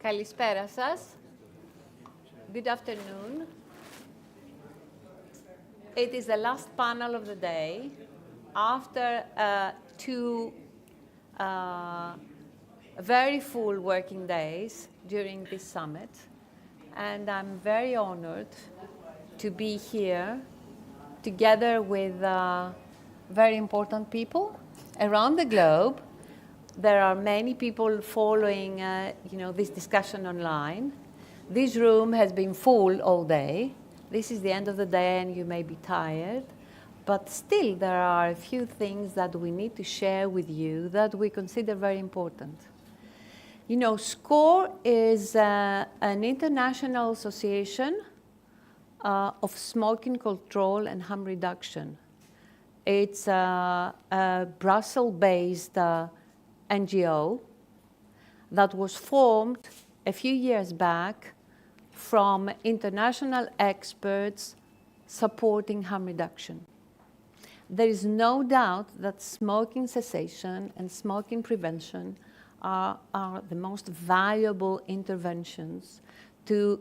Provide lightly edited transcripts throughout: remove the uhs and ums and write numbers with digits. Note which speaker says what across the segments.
Speaker 1: Kalispera σας. Good afternoon. It is the last panel of the day after two very full working days during this summit. And I'm very honored to be here together with very important people around the globe. There are many people following this discussion online. This room has been full all day. This is the end of the day and you may be tired. But still, there are a few things that we need to share with you that we consider very important. You know, SCOHRE is an international association of smoking control and harm reduction. It's a Brussels-based NGO that was formed a few years back from international experts supporting harm reduction. There is no doubt that smoking cessation and smoking prevention are the most valuable interventions to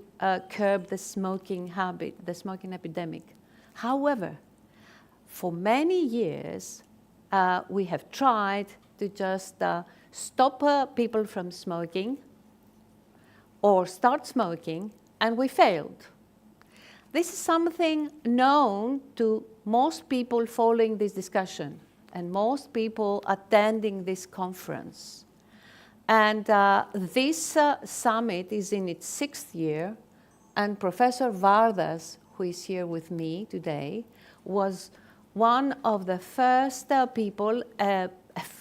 Speaker 1: curb the smoking habit, the smoking epidemic. However, for many years, we have tried to just stop people from smoking or start smoking, and we failed. This is something known to most people following this discussion and most people attending this conference. And this summit is in its 6th year, and Professor Vardas, who is here with me today, was one of the first people, a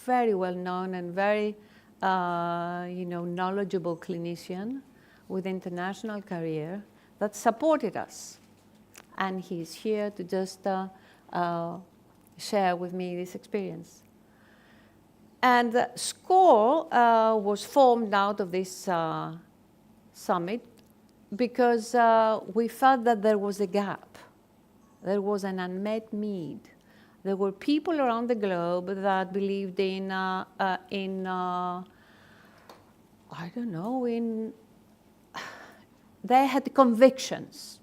Speaker 1: very well-known and very knowledgeable clinician with international career that supported us. And he's here to just share with me this experience. And SCOHRE was formed out of this summit because we felt that there was a gap. There was an unmet need. There were people around the globe that believed in they had convictions,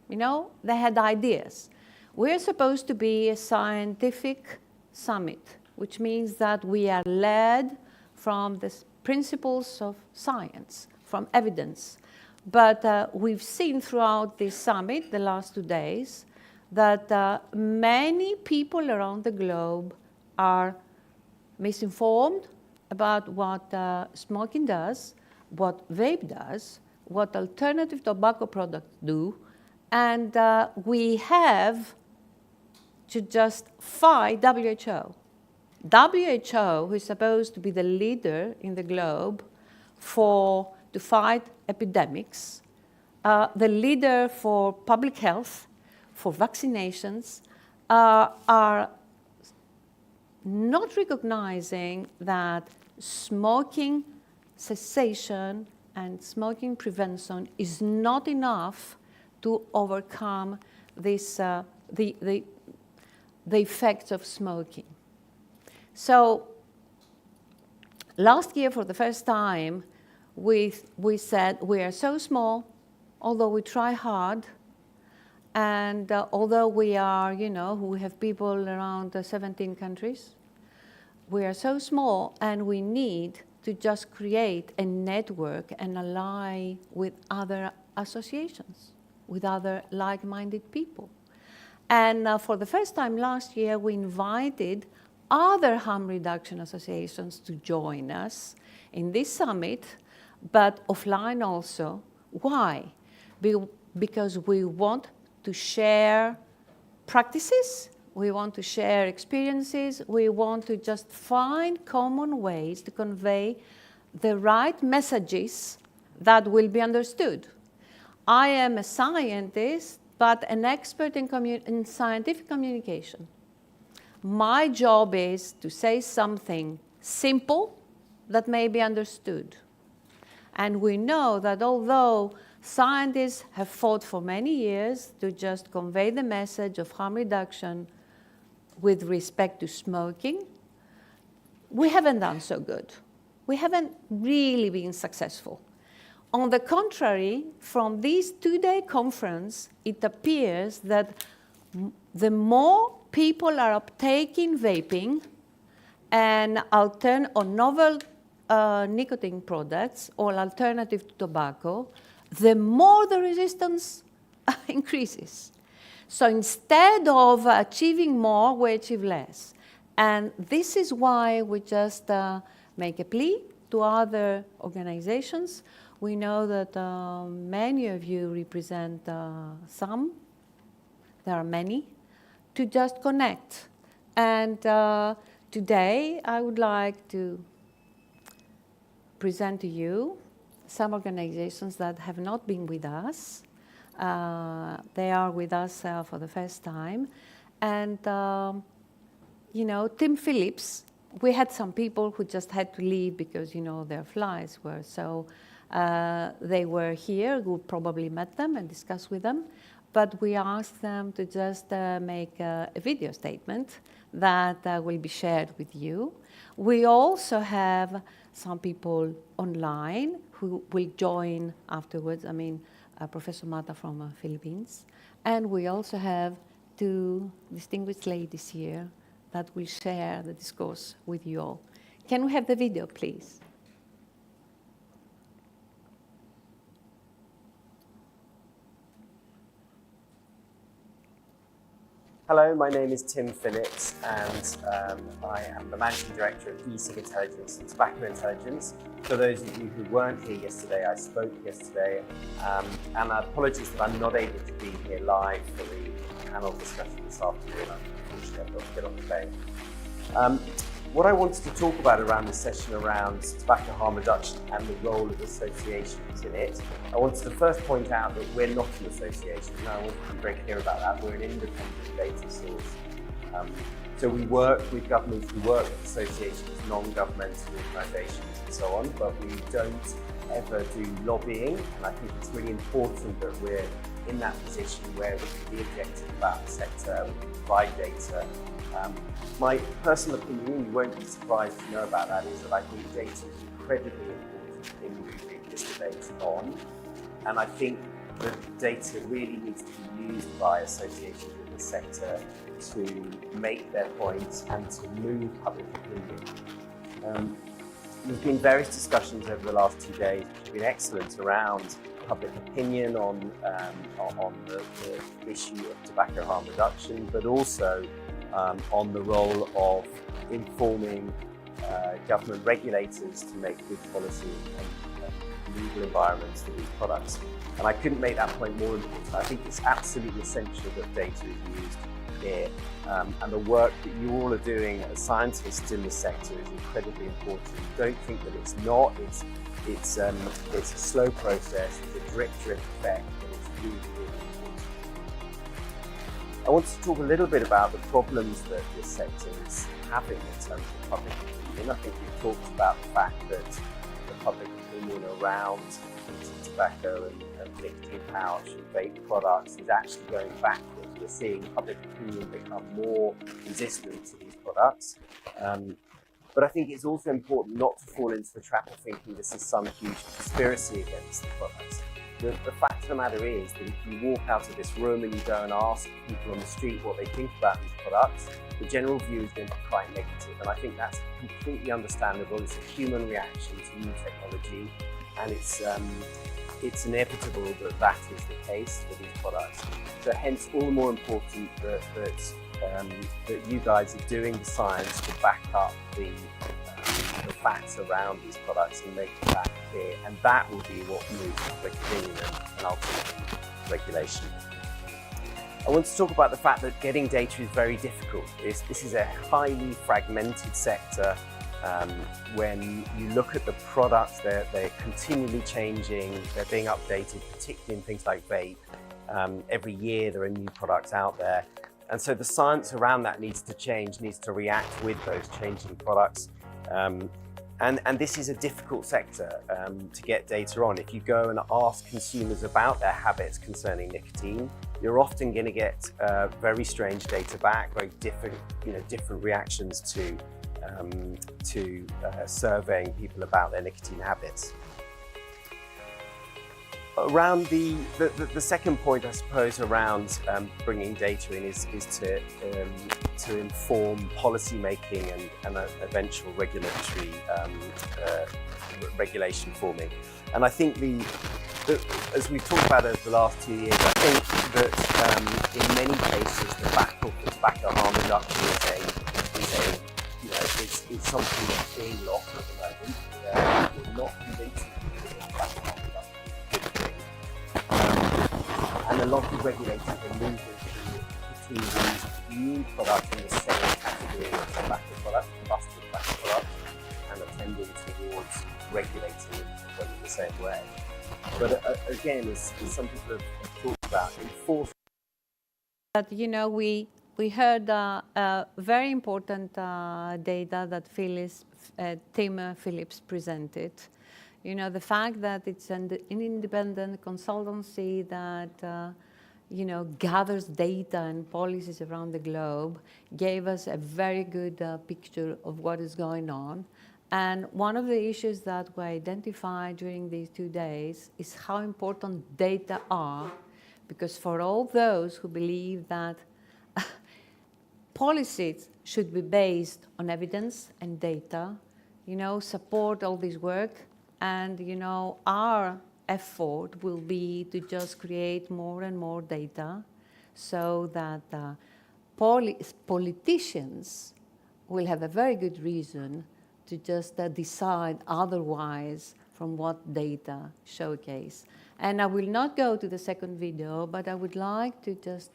Speaker 1: they had ideas. We're supposed to be a scientific summit, which means that we are led from the principles of science, from evidence. But we've seen throughout this summit, the last 2 days, that many people around the globe are misinformed about what smoking does, what vape does, what alternative tobacco products do, and we have to just fight WHO. WHO, who is supposed to be the leader in the globe to fight epidemics, the leader for public health, for vaccinations, are not recognizing that smoking cessation and smoking prevention is not enough to overcome this, the effects of smoking. So last year, for the first time, we said we are so small, although we try hard, and although we are, we have people around 17 countries, we are so small, and we need to just create a network and ally with other associations, with other like-minded people. And for the first time last year, we invited other harm reduction associations to join us in this summit, but offline also. Why? Because we want to share practices, we want to share experiences, we want to just find common ways to convey the right messages that will be understood. I am a scientist, but an expert in scientific communication. My job is to say something simple that may be understood. And we know that although scientists have fought for many years to just convey the message of harm reduction with respect to smoking, we haven't done so good. We haven't really been successful. On the contrary, from this two-day conference, it appears that the more people are uptaking vaping and novel nicotine products or alternative to tobacco, the more the resistance increases. So instead of achieving more, we achieve less. And this is why we just make a plea to other organizations. We know that many of you represent some, there are many, to just connect. And today I would like to present to you some organizations that have not been with us. They are with us for the first time. And, you know, Tim Phillips, we had some people who just had to leave because, you know, their flights were so, they were here, we probably met them and discussed with them. But we asked them to just make a video statement that will be shared with you. We also have some people online who will join afterwards. I mean, Professor Mata from Philippines. And we also have two distinguished ladies here that will share the discourse with you all. Can we have the video, please?
Speaker 2: Hello, my name is Tim Phillips, and I am the Managing Director of ECigIntelligence and Tobacco Intelligence. For those of you who weren't here yesterday, I spoke yesterday, and apologies that I'm not able to be here live for the panel discussion this afternoon. Unfortunately, I've got to get on the plane. What I wanted to talk about around this session around tobacco harm reduction and the role of associations in it, I wanted to first point out that we're not an association. And I want to be very clear about that. We're an independent data source. So we work with governments, we work with associations, non-governmental organisations and so on, but we don't ever do lobbying. And I think it's really important that we're in that position where we can be objective about the sector, we can provide data. My personal opinion, you won't be surprised to know about that, is that I think data is incredibly important in moving this debate on. And I think that data really needs to be used by associations in the sector to make their points and to move public opinion. There's been various discussions over the last 2 days which have been excellent around public opinion on the issue of tobacco harm reduction, but also on the role of informing government regulators to make good policy and legal environments for these products. And I couldn't make that point more important. I think it's absolutely essential that data is used here. And the work that you all are doing as scientists in the sector is incredibly important. Don't think that it's not. It's a slow process, it's a drip effect, and it's really, really important. I wanted to talk a little bit about the problems that this sector is having in terms of public opinion. I think we've talked about the fact that the public opinion around tobacco and nicotine pouch and vape products is actually going backwards. We're seeing public opinion become more resistant to these products. But I think it's also important not to fall into the trap of thinking this is some huge conspiracy against the products. The fact of the matter is that if you walk out of this room and you go and ask people on the street what they think about these products, the general view is going to be quite negative. And I think that's completely understandable. It's a human reaction to new technology, and it's inevitable that that is the case for these products. So hence all the more important that you guys are doing the science to back up the facts around these products and make that clear, and that will be what moves public opinion and ultimately regulation. I want to talk about the fact that getting data is very difficult. This is a highly fragmented sector. When you look at the products, they're continually changing, they're being updated, particularly in things like vape. Every year there are new products out there. And so the science around that needs to change, needs to react with those changing products. And this is a difficult sector to get data on. If you go and ask consumers about their habits concerning nicotine, you're often going to get very strange data back, very different reactions to surveying people about their nicotine habits. around the second point, I suppose, around bringing data in is to inform policy making and eventual regulatory regulation forming. And I think as we've talked about over the last 2 years, I think that in many cases the battle for tobacco harm reduction is something that's being lost at the moment. We're not convincing people that tobacco harm reduction is a good thing. And a lot of regulators are moving to putting these new products in the same category as tobacco products, combustible tobacco products, and attending towards regulating them in the same way. But again, as some people have talked about, enforcement.
Speaker 1: But we heard very important data that Tim Phillips presented. The fact that it's an independent consultancy that gathers data and policies around the globe gave us a very good picture of what is going on. And one of the issues that we identified during these 2 days is how important data are, because for all those who believe that policies should be based on evidence and data, support all this work, and our effort will be to just create more and more data so that politicians will have a very good reason to just decide otherwise from what data showcase. And I will not go to the second video, but I would like to just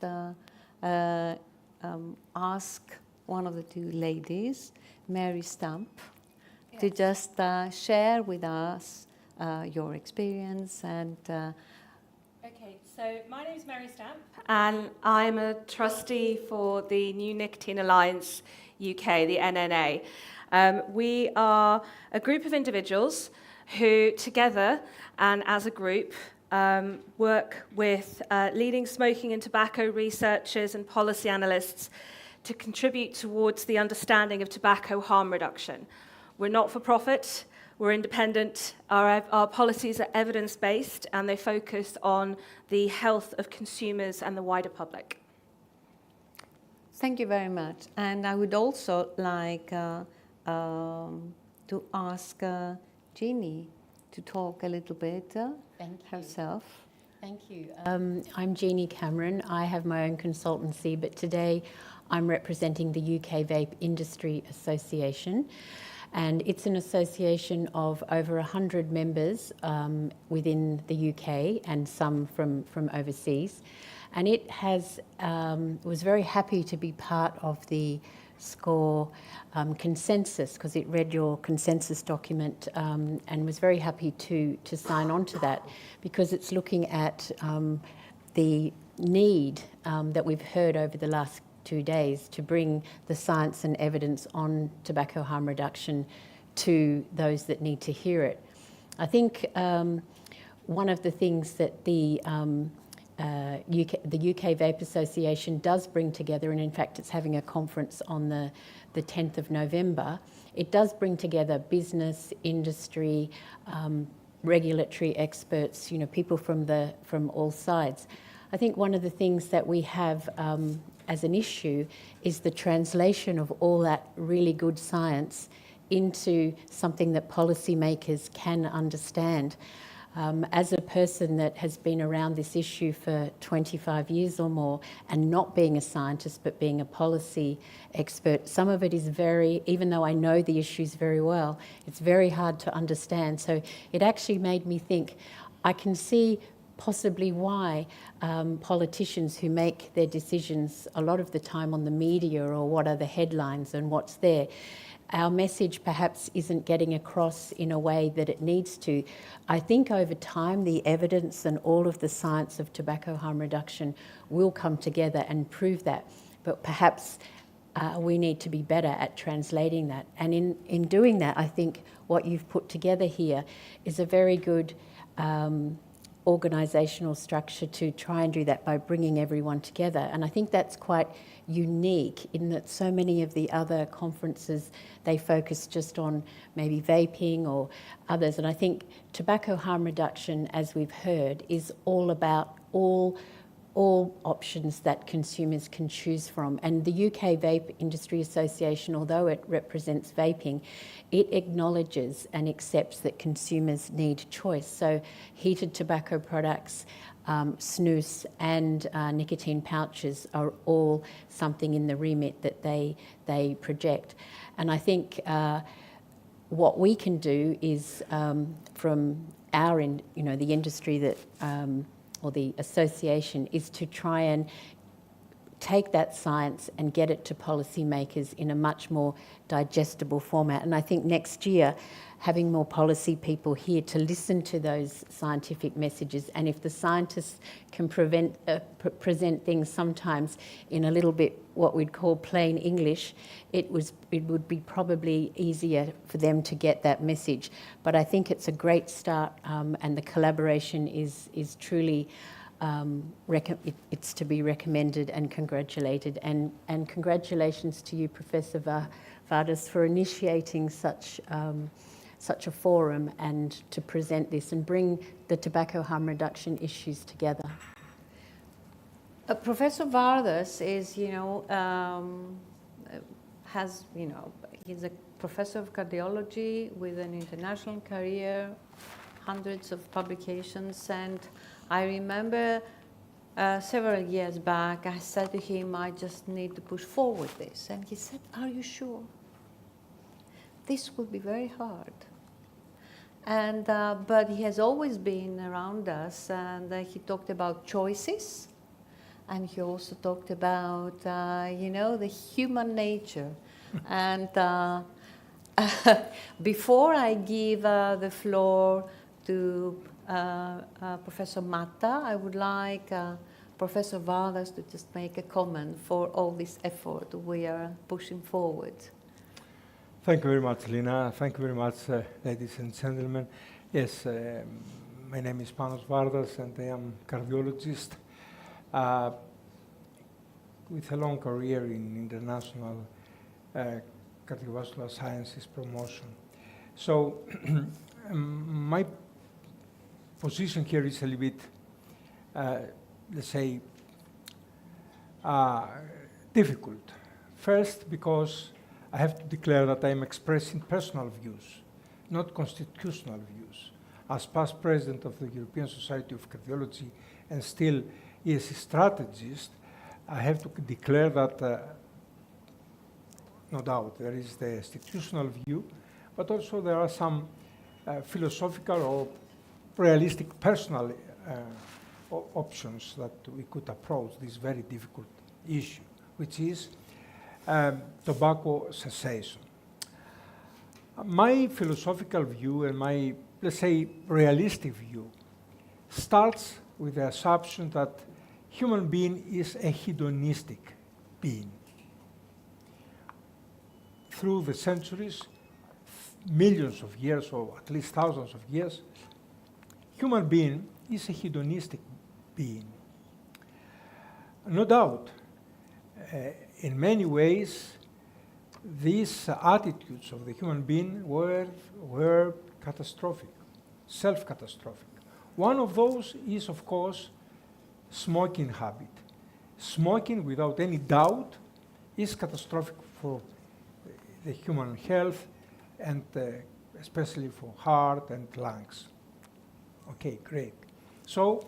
Speaker 1: ask one of the two ladies, Mary Stamp, yes, to just share with us your experience and...
Speaker 3: Okay, so my name is Mary Stamp, and I'm a trustee for the New Nicotine Alliance UK, the NNA. We are a group of individuals who together and as a group work with leading smoking and tobacco researchers and policy analysts to contribute towards the understanding of tobacco harm reduction. We're not for profit, we're independent, our policies are evidence-based, and they focus on the health of consumers and the wider public.
Speaker 1: Thank you very much. And I would also like to ask Jeannie to talk a little bit herself.
Speaker 4: Thank you. I'm Jeannie Cameron. I have my own consultancy, but today I'm representing the UK Vape Industry Association. And it's an association of over 100 members within the UK and some from overseas. And it was very happy to be part of the SCOHRE consensus, because it read your consensus document and was very happy to sign on to that, because it's looking at the need that we've heard over the last 2 days to bring the science and evidence on tobacco harm reduction to those that need to hear it. I think one of the things that the UK Vape Association does bring together, and in fact it's having a conference on the 10th of November, it does bring together business, industry, regulatory experts, people from all sides. I think one of the things that we have as an issue is the translation of all that really good science into something that policymakers can understand. As a person that has been around this issue for 25 years or more, and not being a scientist but being a policy expert, some of it is even though I know the issues very well, it's very hard to understand. So it actually made me think, I can see possibly why politicians who make their decisions a lot of the time on the media, or what are the headlines and what's there, our message perhaps isn't getting across in a way that it needs to. I think over time the evidence and all of the science of tobacco harm reduction will come together and prove that, but perhaps we need to be better at translating that. And in doing that, I think what you've put together here is a very good organisational structure to try and do that by bringing everyone together. And I think that's quite unique in that so many of the other conferences, they focus just on maybe vaping or others. And I think tobacco harm reduction, as we've heard, is all about all options that consumers can choose from. And the UK Vape Industry Association, although it represents vaping, it acknowledges and accepts that consumers need choice. So heated tobacco products, snus and nicotine pouches are all something in the remit that they project. And I think what we can do is from our, the industry that or the association, is to try and take that science and get it to policymakers in a much more digestible format. And I think next year, having more policy people here to listen to those scientific messages, and if the scientists can present things sometimes in a little bit what we'd call plain English, it would be probably easier for them to get that message. But I think it's a great start, and the collaboration is truly it's to be recommended and congratulated. And congratulations to you, Professor Vardas, for initiating such a forum and to present this and bring the tobacco harm reduction issues together.
Speaker 1: Professor Vardas is, he's a professor of cardiology with an international career, hundreds of publications, and I remember several years back, I said to him, I just need to push forward this. And he said, are you sure? This will be very hard. And, but he has always been around us, and he talked about choices, and he also talked about, the human nature. And before I give the floor to Professor Matta, I would like Professor Vardas to just make a comment for all this effort we are pushing forward.
Speaker 5: Thank you very much, Lina. Thank you very much, ladies and gentlemen. Yes, my name is Panos Vardas, and I am a cardiologist with a long career in international cardiovascular sciences promotion. So my position here is a little bit, let's say, difficult. First, because I have to declare that I am expressing personal views, not constitutional views. As past president of the European Society of Cardiology and still ESC strategist, I have to declare that, no doubt, there is the institutional view, but also there are some philosophical or realistic personal options that we could approach this very difficult issue, which is tobacco cessation. My philosophical view and my, let's say, realistic view starts with the assumption that human being is a hedonistic being. Through the centuries, millions of years, or at least thousands of years, human being is a hedonistic being. No doubt, in many ways, these attitudes of the human being were catastrophic, self-catastrophic. One of those is, of course, smoking habit. Smoking, without any doubt, is catastrophic for the human health, and especially for heart and lungs. Okay, great. So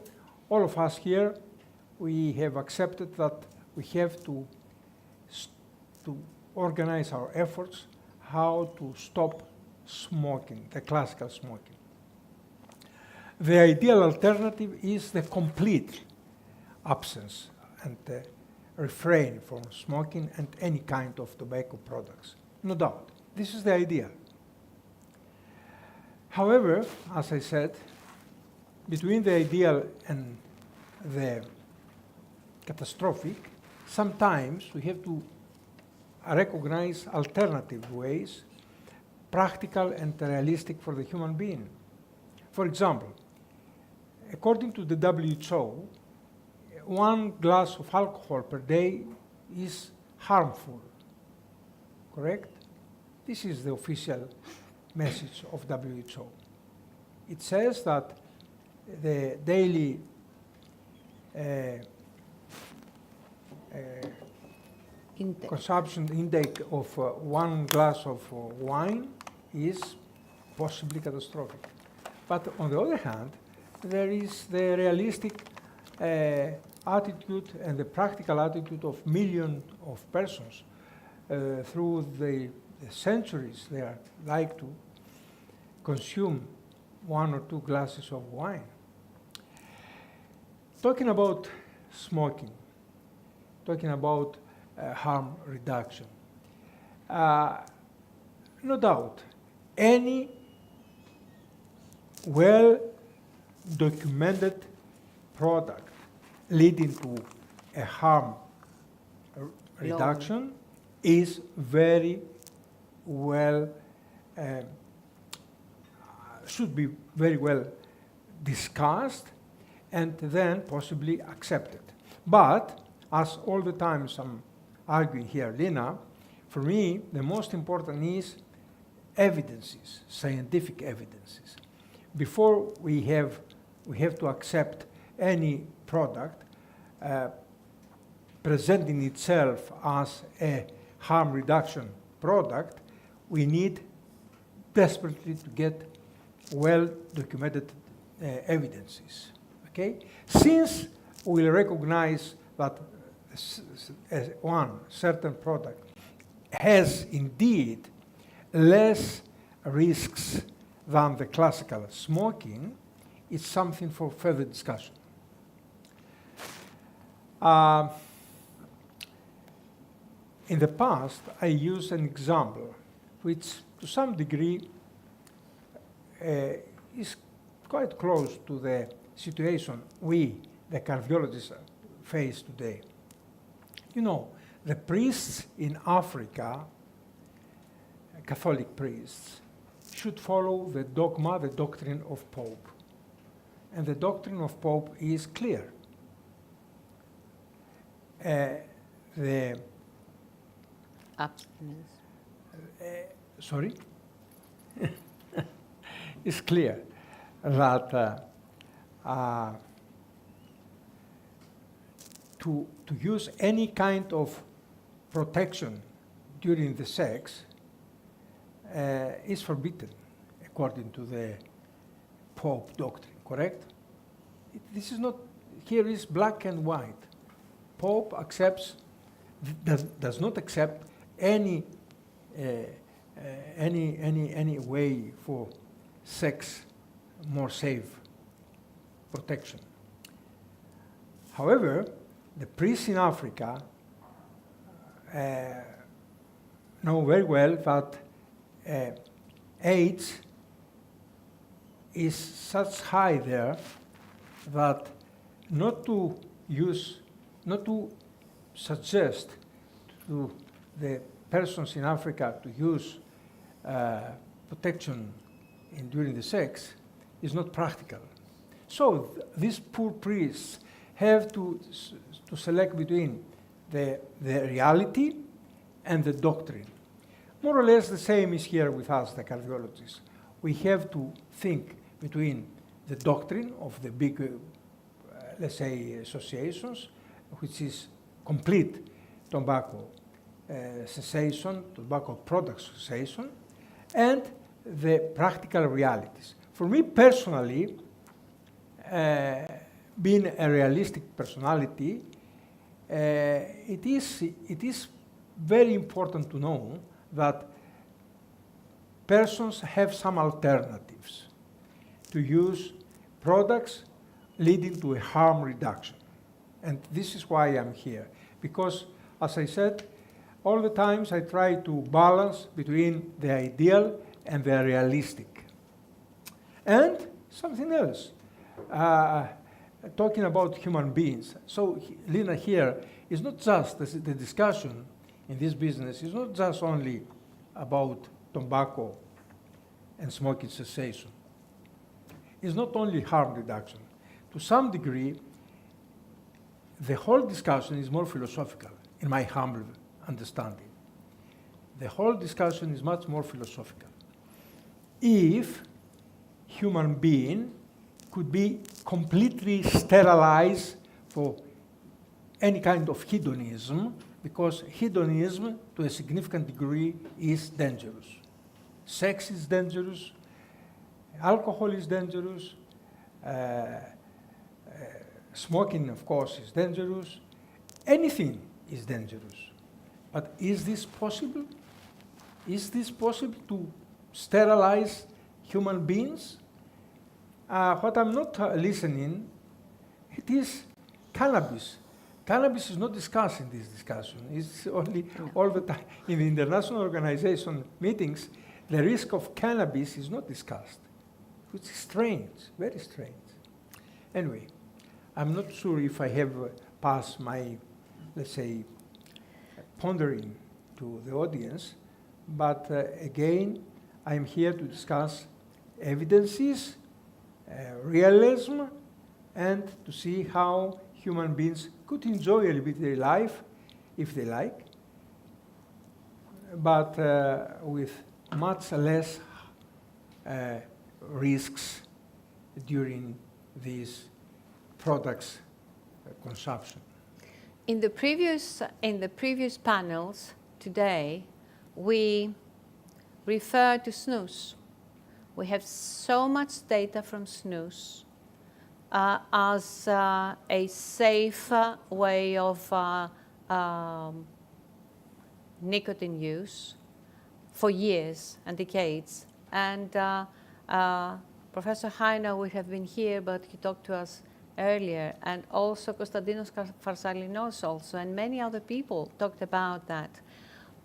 Speaker 5: all of us here, we have accepted that we have to organize our efforts how to stop smoking, the classical smoking. The ideal alternative is the complete absence and refrain from smoking and any kind of tobacco products. No doubt, this is the ideal. However, as I said, between the ideal and the catastrophic, sometimes we have to recognize alternative ways, practical and realistic for the human being. For example, according to the WHO, 1 glass of alcohol per day is harmful, correct? This is the official message of WHO. It says that the daily consumption intake of 1 glass of wine is possibly catastrophic. But on the other hand, there is the realistic attitude and the practical attitude of millions of persons through the centuries. They are like to consume 1 or 2 glasses of wine. Talking about smoking, talking about harm reduction. No doubt, any well-documented product leading to a harm reduction is very well, should be very well discussed and then possibly accepted. But, as all the time I'm arguing here, Lina, for me, the most important is evidences, scientific evidences. Before we have to accept any product presenting itself as a harm reduction product, we need desperately to get well-documented evidences. Okay? Since we recognize that one certain product has indeed less risks than the classical smoking, it's something for further discussion. In the past, I used an example which, to some degree, is quite close to the situation we, the cardiologists, face today. You know, the priests in Africa, Catholic priests, should follow the dogma, the doctrine of Pope. And the doctrine of Pope is clear. The
Speaker 4: abstinence.
Speaker 5: Sorry? It's clear that to use any kind of protection during the sex is forbidden, according to the Pope doctrine, correct? This is not, here is black and white. Pope accepts, does not accept any way for sex more safe protection. However, the priests in Africa know very well that AIDS is such high there that not to suggest to the persons in Africa to use protection during the sex is not practical. So these poor priests have to select between the reality and the doctrine. More or less the same is here with us, the cardiologists. We have to think between the doctrine of the big, let's say, associations, which is complete tobacco cessation, tobacco product cessation, and the practical realities. For me personally, being a realistic personality, it is very important to know that persons have some alternatives to use products leading to a harm reduction. And this is why I'm here. Because, as I said, all the times I try to balance between the ideal and the realistic. And something else, talking about human beings. So Lina here is not just the discussion in this business, is not just only about tobacco and smoking cessation. It's not only harm reduction. to some degree, the whole discussion is more philosophical, in my humble understanding. The whole discussion is much more philosophical. If human being could be completely sterilized for any kind of hedonism, because hedonism, to a significant degree, is dangerous. Sex is dangerous, alcohol is dangerous, smoking, of course, is dangerous. Anything is dangerous. But is this possible? Is this possible to sterilize human beings? What I'm not listening, it is cannabis. Cannabis is not discussed in this discussion. It's only all the time in the international organization meetings, the risk of cannabis is not discussed, which is strange, very strange. Anyway, I'm not sure if I have passed my, let's say, pondering to the audience, but again, I'm here to discuss evidences, realism, and to see how human beings could enjoy a little bit their life, if they like, but with much less risks during these products consumption.
Speaker 1: In the previous panels today, we refer to snus. We have so much data from snus as a safe way of nicotine use for years and decades. And Professor Heino would have been here, but he talked to us earlier, and also Konstantinos Farsalinos also, and many other people talked about that.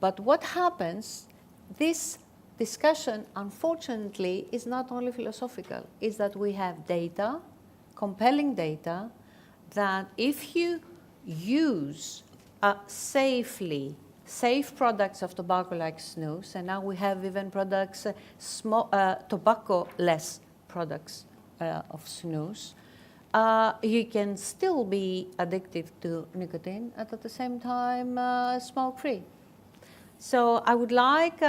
Speaker 1: But what happens, this discussion, unfortunately, is not only philosophical, is that we have data, compelling data, that if you use safe products of tobacco like snus, and now we have even products, tobacco-less products of snus, you can still be addicted to nicotine and at the same time smoke-free. So I would like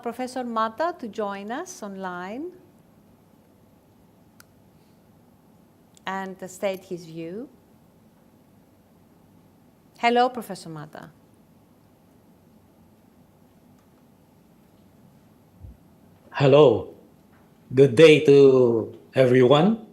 Speaker 1: Professor Mata to join us online and state his view. Hello, Professor Mata.
Speaker 6: Hello. Good day to everyone.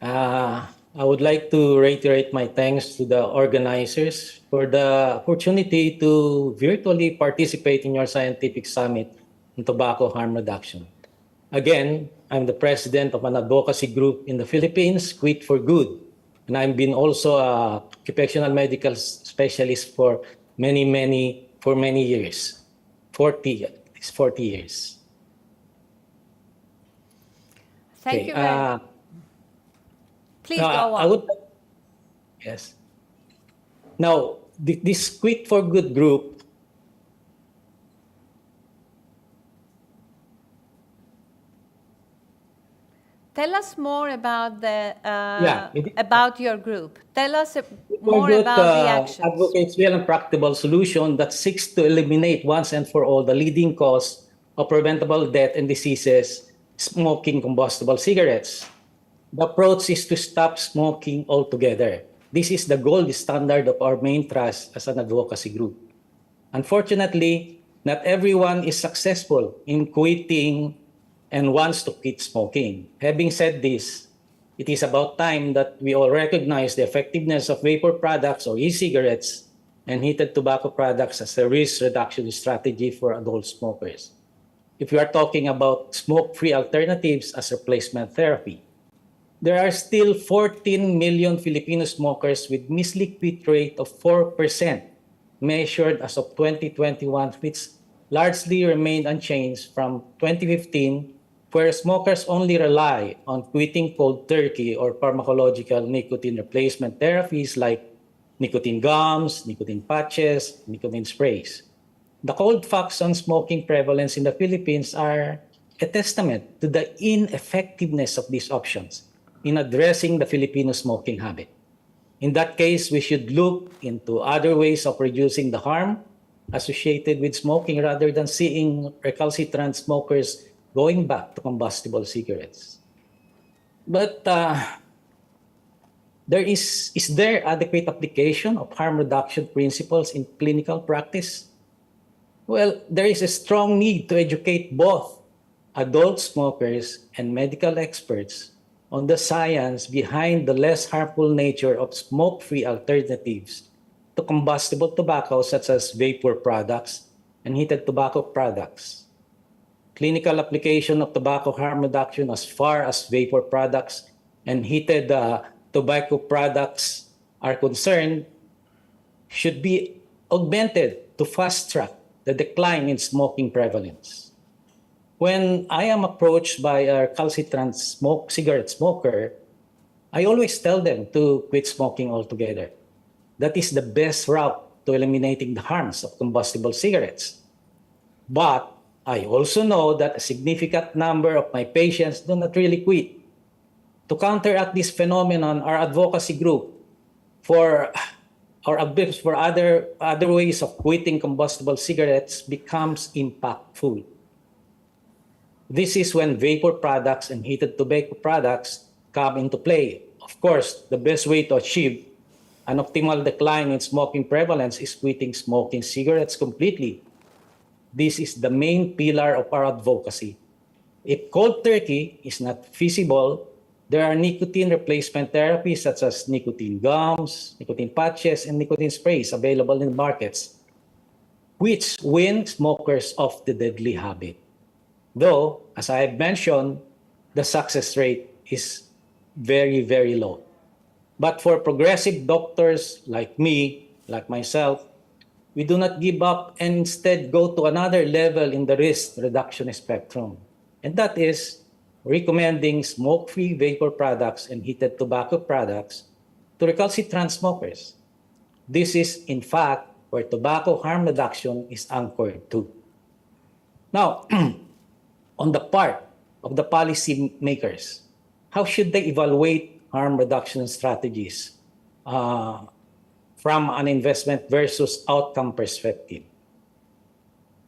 Speaker 6: I would like to reiterate my thanks to the organizers for the opportunity to virtually participate in your scientific summit on tobacco harm reduction. Again, I'm the president of an advocacy group in the Philippines, Quit for Good, and I've been also an occupational medical specialist for many years, 40 years.
Speaker 1: Thank you very much. Please go on.
Speaker 6: Yes. Now, this Quit for Good group,
Speaker 1: tell us more about about your group. Tell us more
Speaker 6: good,
Speaker 1: about the actions.
Speaker 6: Advocates real and practical solution that seeks to eliminate once and for all the leading cause of preventable death and diseases, smoking combustible cigarettes. The approach is to stop smoking altogether. This is the gold standard of our main thrust as an advocacy group. Unfortunately, not everyone is successful in quitting and wants to quit smoking. Having said this, it is about time that we all recognize the effectiveness of vapor products or e-cigarettes and heated tobacco products as a risk reduction strategy for adult smokers. If we are talking about smoke-free alternatives as replacement therapy, there are still 14 million Filipino smokers with measly quit rate of 4%, measured as of 2021, which largely remained unchanged from 2015, where smokers only rely on quitting cold turkey or pharmacological nicotine replacement therapies like nicotine gums, nicotine patches, nicotine sprays. The cold facts on smoking prevalence in the Philippines are a testament to the ineffectiveness of these options. in addressing the Filipino smoking habit. In that case, we should look into other ways of reducing the harm associated with smoking rather than seeing recalcitrant smokers going back to combustible cigarettes. But is there adequate application of harm reduction principles in clinical practice? Well, there is a strong need to educate both adult smokers and medical experts on the science behind the less harmful nature of smoke-free alternatives to combustible tobacco, such as vapor products and heated tobacco products. Clinical application of tobacco harm reduction as far as vapor products and heated tobacco products are concerned should be augmented to fast-track the decline in smoking prevalence. When I am approached by a recalcitrant cigarette smoker, I always tell them to quit smoking altogether. That is the best route to eliminating the harms of combustible cigarettes. But I also know that a significant number of my patients do not really quit. To counteract this phenomenon, our advocacy group for other ways of quitting combustible cigarettes becomes impactful. This is when vapor products and heated tobacco products come into play. Of course, the best way to achieve an optimal decline in smoking prevalence is quitting smoking cigarettes completely. This is the main pillar of our advocacy. If cold turkey is not feasible, there are nicotine replacement therapies such as nicotine gums, nicotine patches, and nicotine sprays available in markets, which wean smokers off the deadly habit. Though, as I have mentioned, the success rate is very, very low. But for progressive doctors like me, like myself, we do not give up and instead go to another level in the risk reduction spectrum. And that is recommending smoke-free vapor products and heated tobacco products to recalcitrant smokers. This is, in fact, where tobacco harm reduction is anchored to. Now, on the part of the policy makers, how should they evaluate harm reduction strategies from an investment versus outcome perspective?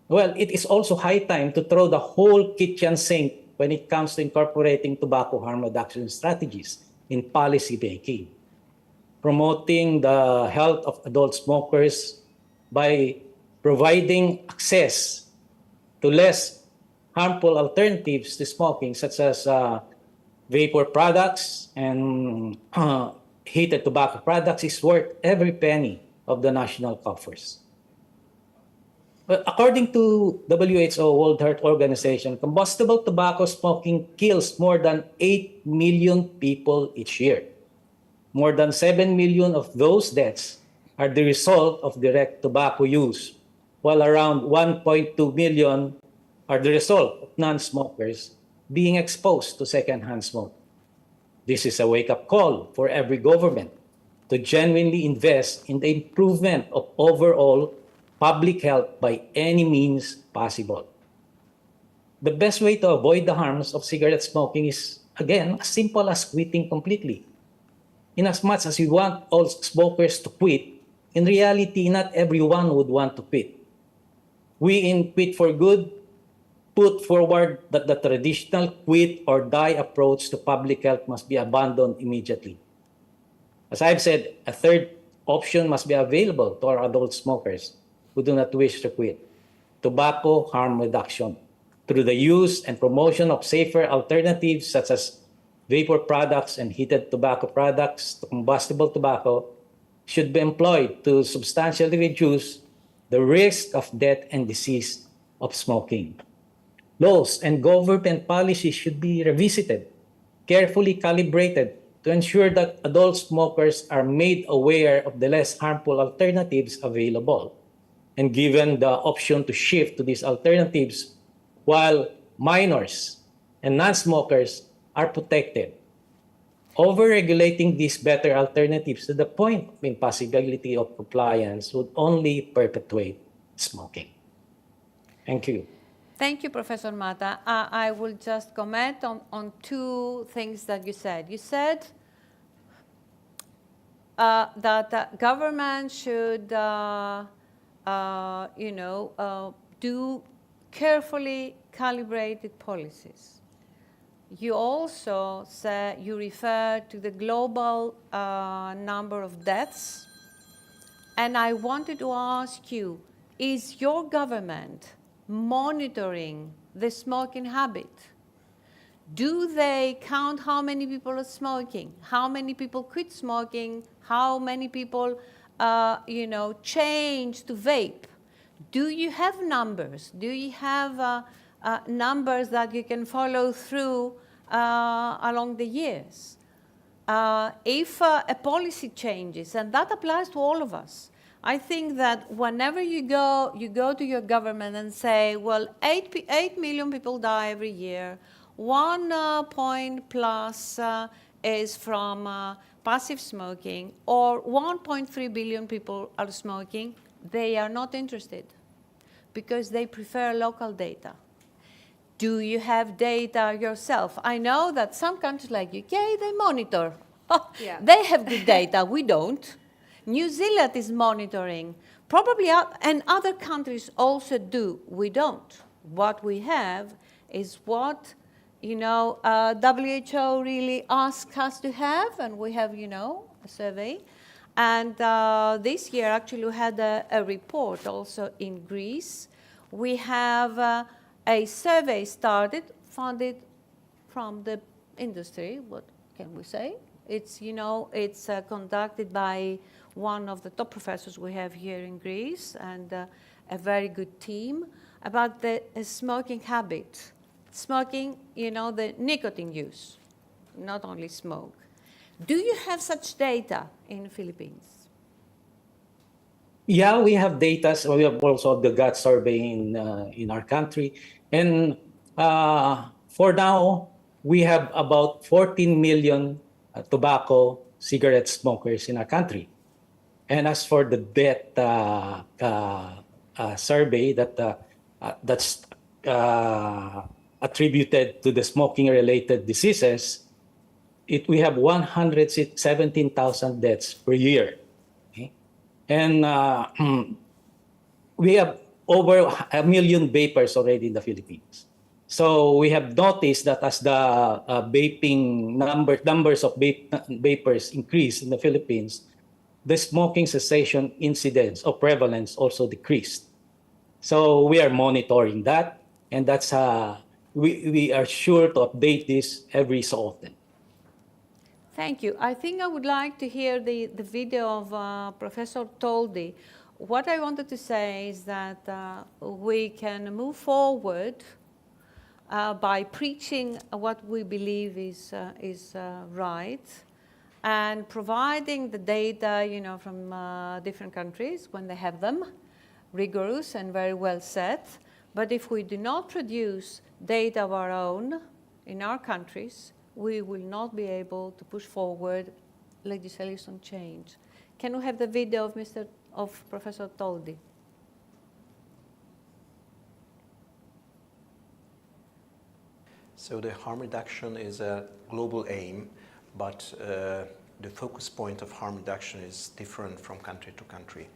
Speaker 6: Well, it is also high time to throw the whole kitchen sink when it comes to incorporating tobacco harm reduction strategies in policy making. Promoting the health of adult smokers by providing access to less harmful alternatives to smoking, such as vapor products and heated tobacco products, is worth every penny of the national coffers. But according to WHO, World Health Organization, combustible tobacco smoking kills more than 8 million people each year. More than 7 million of those deaths are the result of direct tobacco use, while around 1.2 million are the result of non-smokers being exposed to secondhand smoke. This is a wake-up call for every government to genuinely invest in the improvement of overall public health by any means possible. The best way to avoid the harms of cigarette smoking is, again, as simple as quitting completely. Inasmuch as we want all smokers to quit, in reality, not everyone would want to quit. We in Quit for Good put forward that the traditional quit or die approach to public health must be abandoned immediately. As I've said, a third option must be available to our adult smokers who do not wish to quit: tobacco harm reduction through the use and promotion of safer alternatives such as vapor products and heated tobacco products to combustible tobacco should be employed to substantially reduce the risk of death and disease of smoking. Laws and government policies should be revisited, carefully calibrated to ensure that adult smokers are made aware of the less harmful alternatives available and given the option to shift to these alternatives, while minors and non-smokers are protected. Overregulating these better alternatives to the point of impossibility of compliance would only perpetuate smoking. Thank you.
Speaker 1: Thank you, Professor Mata. I will just comment on two things that you said. You said that government should, do carefully calibrated policies. You also said you referred to the global number of deaths, and I wanted to ask you: is your government monitoring the smoking habit? Do they count how many people are smoking? How many people quit smoking? How many people, change to vape? Do you have numbers? Do you have numbers that you can follow through along the years? If a policy changes, and that applies to all of us, I think that whenever you go to your government and say, well, 8 million people die every year, 1 point plus is from passive smoking, or 1.3 billion people are smoking, they are not interested because they prefer local data. Do you have data yourself? I know that some countries like UK, they monitor.
Speaker 3: Yeah.
Speaker 1: They have good data, we don't. New Zealand is monitoring. Probably, and other countries also do, we don't. What we have is what WHO really asks us to have, and we have, a survey. And this year, actually, we had a report also in Greece. We have a survey started, funded from the industry. What can we say? It's, it's conducted by one of the top professors we have here in Greece, and a very good team, about the smoking habit. Smoking, the nicotine use, not only smoke. Do you have such data in the Philippines?
Speaker 6: Yeah, we have data. So we have also the GAT survey in our country. And for now, we have about 14 million tobacco cigarette smokers in our country. And as for the death survey that's attributed to the smoking-related diseases, we have 117,000 deaths per year. Okay? And we have over 1 million vapers already in the Philippines. So we have noticed that as the vaping numbers of vapers increase in the Philippines, the smoking cessation incidence or prevalence also decreased. So we are monitoring that, and that's we are sure to update this every so often.
Speaker 1: Thank you. I think I would like to hear the video of Professor Toldy. What I wanted to say is that we can move forward by preaching what we believe is right, and providing the data, from different countries when they have them, rigorous and very well set. But if we do not produce data of our own in our countries, we will not be able to push forward legislation change. Can we have the video of Professor Toldy?
Speaker 7: So the harm reduction is a global aim, but the focus point of harm reduction is different from country to country.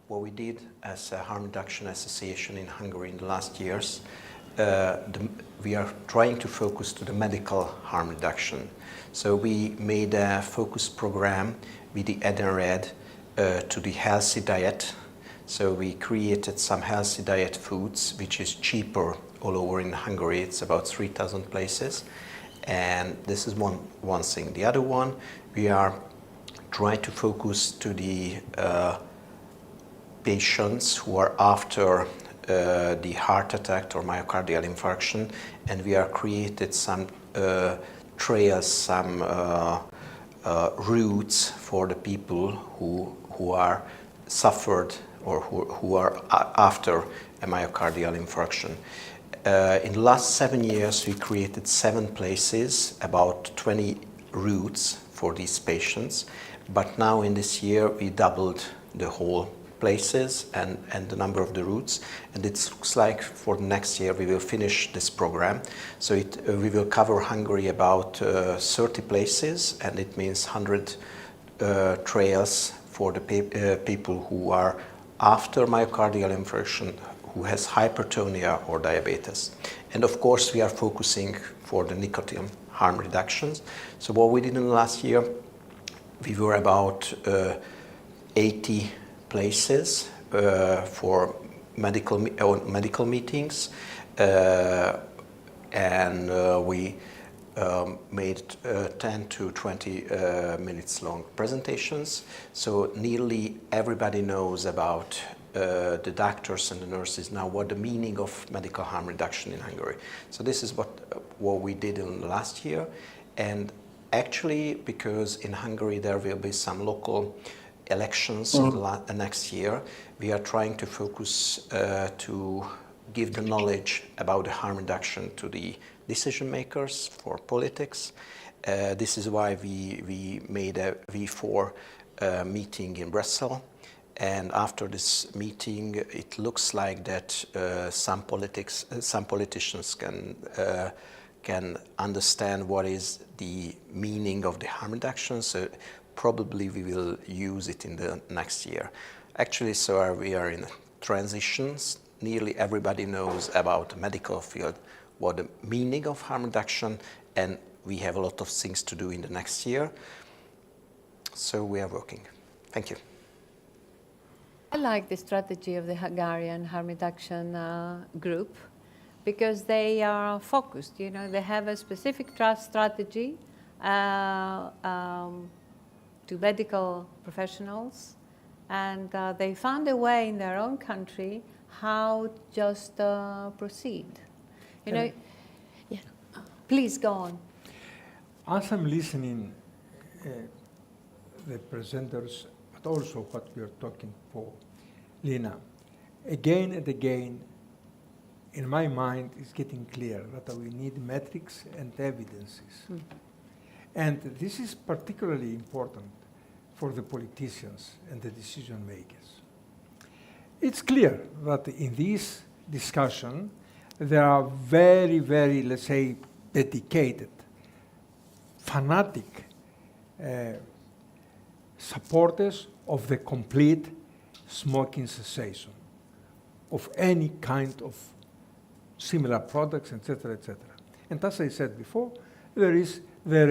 Speaker 7: What we did as a harm reduction association in Hungary in the last years, we are trying to focus to the medical harm reduction. So we made a focus program with the ECigIntelligence to the healthy diet. So we created some healthy diet foods, which is cheaper all over in Hungary. It's about 3,000 places. And this is one thing. The other one, we are trying to focus to the patients who are after the heart attack or myocardial infarction, and we are created some trails, some routes for the people who are suffered or who are after a myocardial infarction. In the last 7 years, we created 7 places, about 20 routes for these patients. But now in this year, we doubled the whole places and the number of the routes. And it looks like for next year we will finish this program. So we will cover Hungary about 30 places, and it means 100 trails for the people who are after myocardial infarction, who has hypertonia or diabetes. And of course we are focusing for the nicotine harm reductions. So what we did in the last year, we were about 80 places for medical meetings, and we made 10 to 20 minutes long presentations. So nearly everybody knows about the doctors and the nurses now what the meaning of medical harm reduction in Hungary. So this is what we did in the last year. And actually, because in Hungary there will be some local elections next year, we are trying to focus to give the knowledge about the harm reduction to the decision makers for politics. This is why we made a V4 meeting in Brussels. And after this meeting, it looks like that some politicians can understand what is the meaning of the harm reduction. So probably we will use it in the next year. Actually, so we are in transitions. Nearly everybody knows about the medical field, what the meaning of harm reduction, and we have a lot of things to do in the next year. So we are working. Thank you.
Speaker 1: I like the strategy of the Hungarian harm reduction group because they are focused. You know, they have a specific trust strategy to medical professionals, and they found a way in their own country how just proceed. You know,
Speaker 4: Yeah.
Speaker 1: please go on.
Speaker 5: As I'm listening the presenters, but also what we are talking for, Lina, again and again, in my mind, it's getting clear that we need metrics and evidences. And this is particularly important for the politicians and the decision makers. It's clear that in this discussion, there are very, very, let's say, dedicated, fanatic supporters of the complete smoking cessation of any kind of similar products, etc., etc. And as I said before, there is the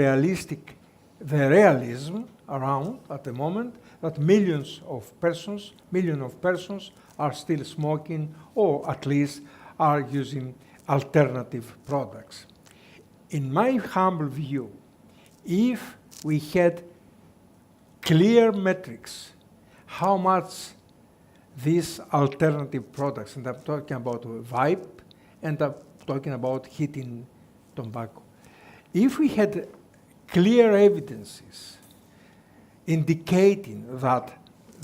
Speaker 5: realism around at the moment that millions of persons are still smoking, or at least are using alternative products. In my humble view, if we had clear metrics how much these alternative products, and I'm talking about vape, and I'm talking about heating tobacco, if we had clear evidences indicating that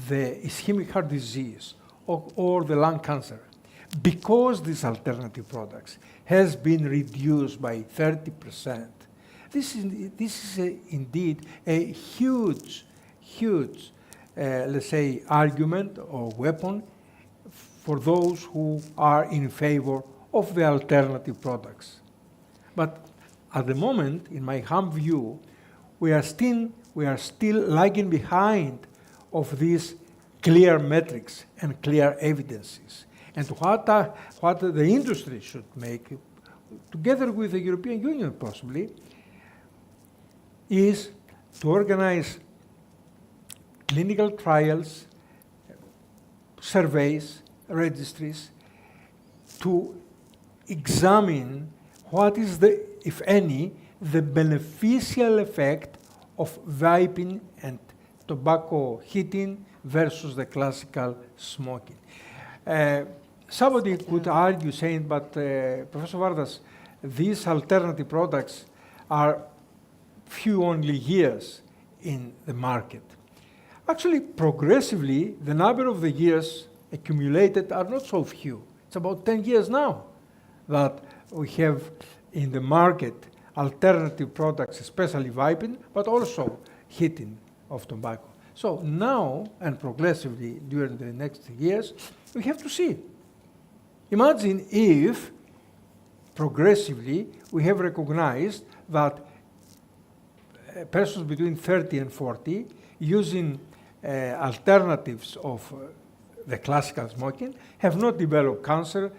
Speaker 5: the ischemic heart disease or the lung cancer, because these alternative products has been reduced by 30%, this is indeed a huge, let's say, argument or weapon for those who are in favor of the alternative products. But at the moment, in my humble view, we are still lagging behind of these clear metrics and clear evidences. And what the industry should make, together with the European Union possibly, is to organize clinical trials, surveys, registries, to examine what is if any, the beneficial effect of vaping and tobacco heating versus the classical smoking. Somebody could argue saying, but Professor Vardas, these alternative products are few only years in the market. Actually, progressively, the number of the years accumulated are not so few. It's about 10 years now that we have in the market alternative products, especially vaping, but also heating of tobacco. So now, and progressively during the next years, we have to see. Imagine if progressively we have recognized that persons between 30 and 40 using alternatives of the classical smoking have not developed cancer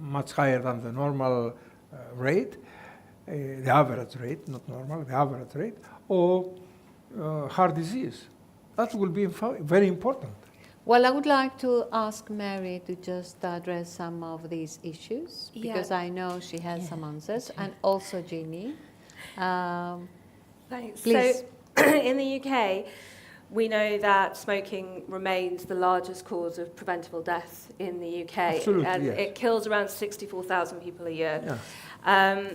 Speaker 5: much higher than the normal rate, the average rate, not normal, the average rate, or heart disease. That will be very important.
Speaker 1: Well, I would like to ask Mary to just address some of these issues, because I know she has some answers, and also Jeannie.
Speaker 3: Thanks.
Speaker 1: Please.
Speaker 3: So, in the UK, we know that smoking remains the largest cause of preventable death in the UK.
Speaker 5: Absolutely,
Speaker 3: and
Speaker 5: yes.
Speaker 3: it kills around 64,000 people a year.
Speaker 5: Yeah.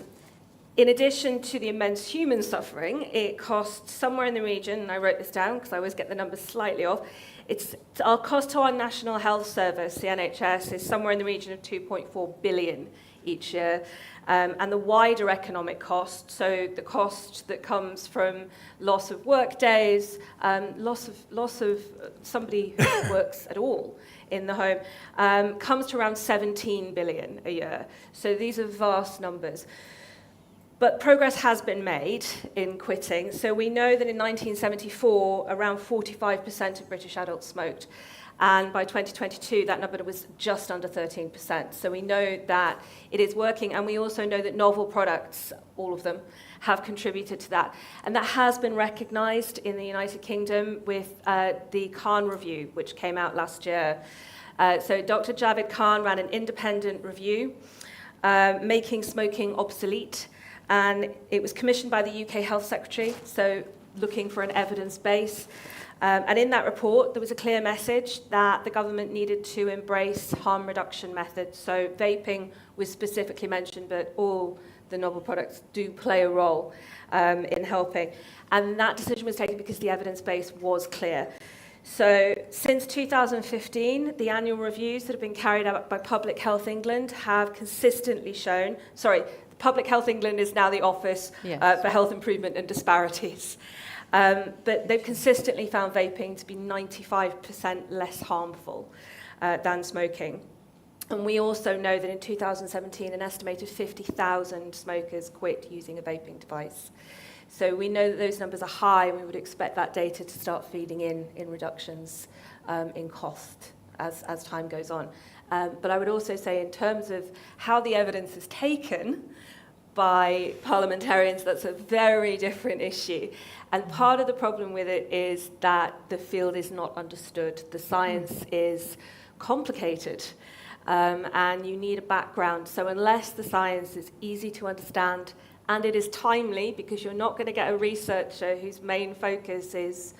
Speaker 3: In addition to the immense human suffering, it costs somewhere in the region, and I wrote this down because I always get the numbers slightly off, our cost to our National Health Service, the NHS, is somewhere in the region of 2.4 billion each year. And the wider economic cost, so the cost that comes from loss of work days, loss of somebody who works at all in the home, comes to around 17 billion a year. So these are vast numbers. But progress has been made in quitting. So we know that in 1974, around 45% of British adults smoked. And by 2022, that number was just under 13%. So we know that it is working. And we also know that novel products, all of them, have contributed to that. And that has been recognised in the United Kingdom with the Khan Review, which came out last year. So Dr. Javed Khan ran an independent review, making smoking obsolete. And it was commissioned by the UK Health Secretary, so looking for an evidence base. And in that report, there was a clear message that the government needed to embrace harm reduction methods. So vaping was specifically mentioned, but all the novel products do play a role in helping. And that decision was taken because the evidence base was clear. So since 2015, the annual reviews that have been carried out by Public Health England have consistently shown, Public Health England is now the Office for Health Improvement and Disparities. But they've consistently found vaping to be 95% less harmful than smoking. And we also know that in 2017, an estimated 50,000 smokers quit using a vaping device. So we know that those numbers are high, and we would expect that data to start feeding in reductions in cost as time goes on. But I would also say in terms of how the evidence is taken by parliamentarians, that's a very different issue. And part of the problem with it is that the field is not understood. The science is complicated, and you need a background. So unless the science is easy to understand and it is timely, because you're not going to get a researcher whose main focus is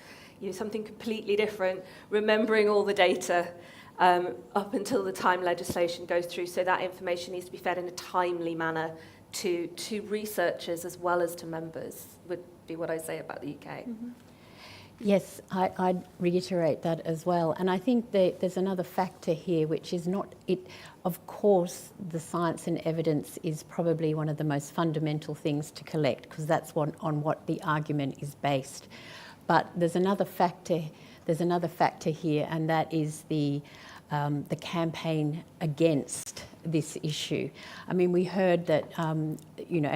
Speaker 3: something completely different, remembering all the data up until the time legislation goes through. So that information needs to be fed in a timely manner to researchers as well as to members, would be what I say about the UK.
Speaker 4: Mm-hmm. Yes, I'd reiterate that as well. And I think there's another factor here, which is not it. Of course, the science and evidence is probably one of the most fundamental things to collect, because that's on what the argument is based. But there's another factor. There's another factor here, and that is the campaign against this issue. I mean, we heard that, and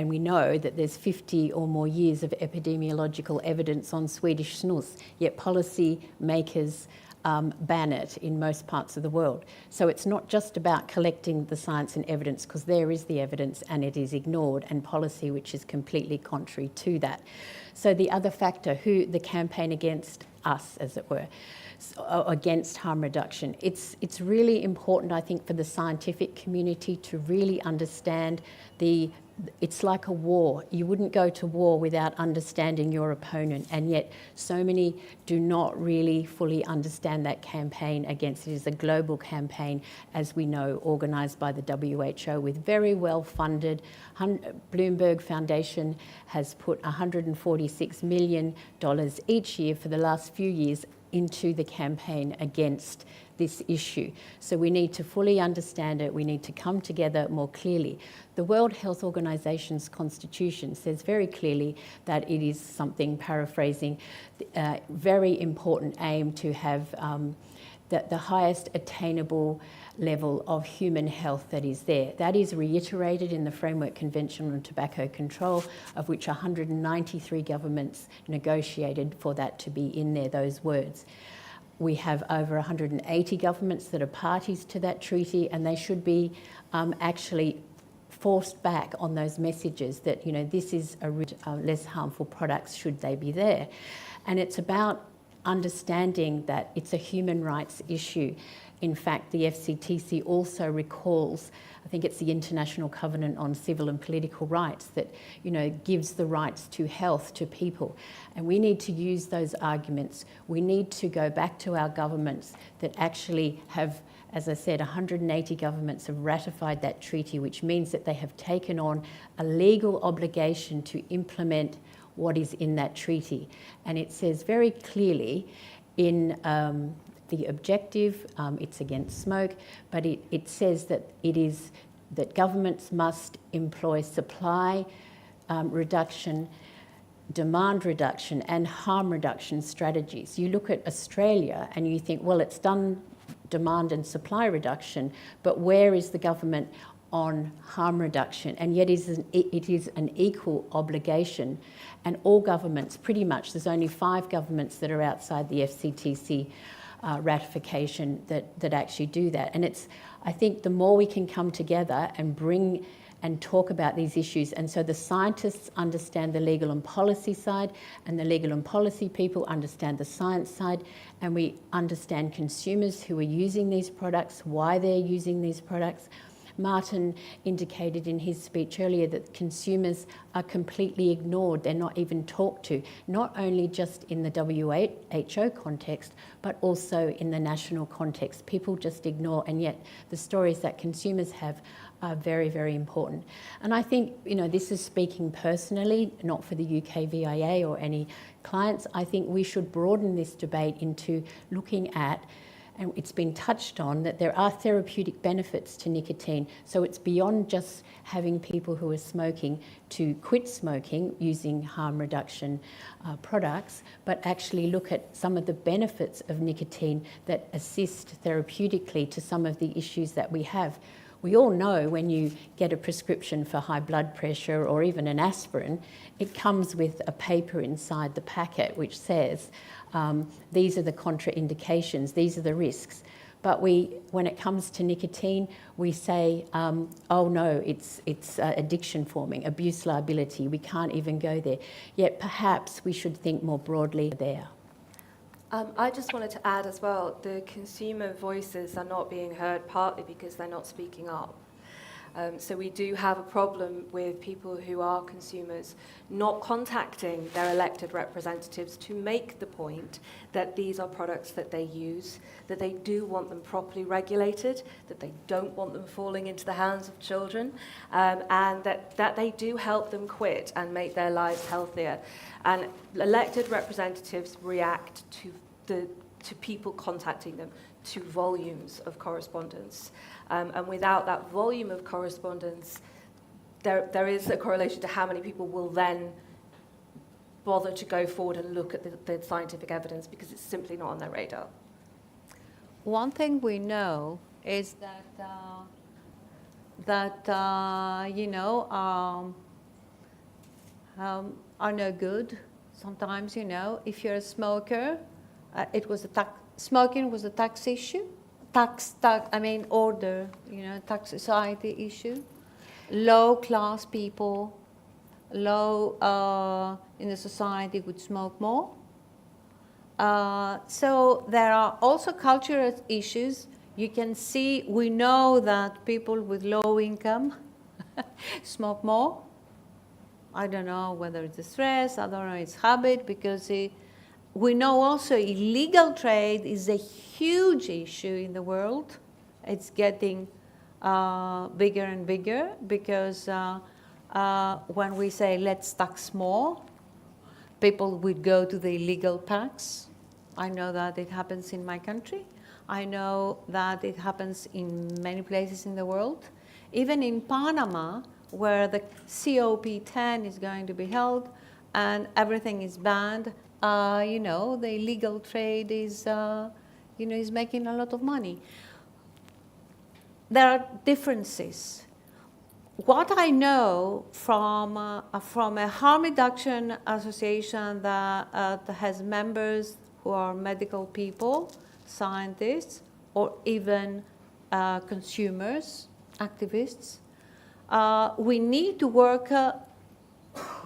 Speaker 4: we know that there's 50 or more years of epidemiological evidence on Swedish snus, yet policy makers ban it in most parts of the world. So it's not just about collecting the science and evidence, because there is the evidence and it is ignored, and policy which is completely contrary to that. So the other factor, the campaign against us, as it were, against harm reduction. It's really important, I think, for the scientific community to really understand it's like a war. You wouldn't go to war without understanding your opponent, and yet so many do not really fully understand that campaign against it. It is a global campaign, as we know, organised by the WHO with very well funded. Bloomberg Foundation has put $146 million each year for the last few years into the campaign against this issue. So we need to fully understand it. We need to come together more clearly. The World Health Organization's constitution says very clearly that it is something, paraphrasing, very important aim to have the highest attainable level of human health that is there. That is reiterated in the Framework Convention on Tobacco Control, of which 193 governments negotiated for that to be in there, those words. We have over 180 governments that are parties to that treaty, and they should be actually forced back on those messages that, you know, this is less harmful products should they be there. And it's about understanding that it's a human rights issue. In fact, the FCTC also recalls, I think it's the International Covenant on Civil and Political Rights that, you know, gives the rights to health to people. And we need to use those arguments. We need to go back to our governments that actually have, as I said, 180 governments have ratified that treaty, which means that they have taken on a legal obligation to implement what is in that treaty. And it says very clearly in the objective, it's against smoke, but it says that that governments must employ supply reduction, demand reduction and harm reduction strategies. You look at Australia and you think, well, it's done demand and supply reduction, but where is the government on harm reduction? And yet it is an equal obligation, and all governments, pretty much, there's only 5 governments that are outside the FCTC ratification that actually do that. And I think the more we can come together and bring and talk about these issues, and so the scientists understand the legal and policy side, and the legal and policy people understand the science side, and we understand consumers who are using these products, why they're using these products. Martin indicated in his speech earlier that consumers are completely ignored. They're not even talked to, not only just in the WHO context, but also in the national context. People just ignore, and yet the stories that consumers have are very, very important. And I think, you know, this is speaking personally, not for the UKVIA or any clients. I think we should broaden this debate into looking at, and it's been touched on, that there are therapeutic benefits to nicotine. So it's beyond just having people who are smoking to quit smoking using harm reduction products, but actually look at some of the benefits of nicotine that assist therapeutically to some of the issues that we have. We all know when you get a prescription for high blood pressure or even an aspirin, it comes with a paper inside the packet which says, these are the contraindications, these are the risks. But when it comes to nicotine, we say, oh no, it's addiction forming, abuse liability, we can't even go there. Yet perhaps we should think more broadly there.
Speaker 3: I just wanted to add as well, the consumer voices are not being heard partly because they're not speaking up. So we do have a problem with people who are consumers not contacting their elected representatives to make the point that these are products that they use, that they do want them properly regulated, that they don't want them falling into the hands of children, and that they do help them quit and make their lives healthier. And elected representatives react to people contacting them, to volumes of correspondence. And without that volume of correspondence, there is a correlation to how many people will then bother to go forward and look at the scientific evidence, because it's simply not on their radar.
Speaker 1: One thing we know is that you know, are no good. Sometimes, you know, if you're a smoker, smoking was a tax issue. Order, you know, tax society issue. Low class people, low in the society would smoke more. So there are also cultural issues. You can see, we know that people with low income smoke more. I don't know whether it's stress, I don't know, it's habit, because we know also illegal trade is a huge issue in the world. It's getting bigger and bigger, because when we say let's tax more, people would go to the illegal tax. I know that it happens in my country. I know that it happens in many places in the world. Even in Panama, where the COP10 is going to be held and everything is banned, you know, the illegal trade is, you know, is making a lot of money. There are differences. What I know from a harm reduction association that has members who are medical people, scientists, or even consumers, activists, we need to work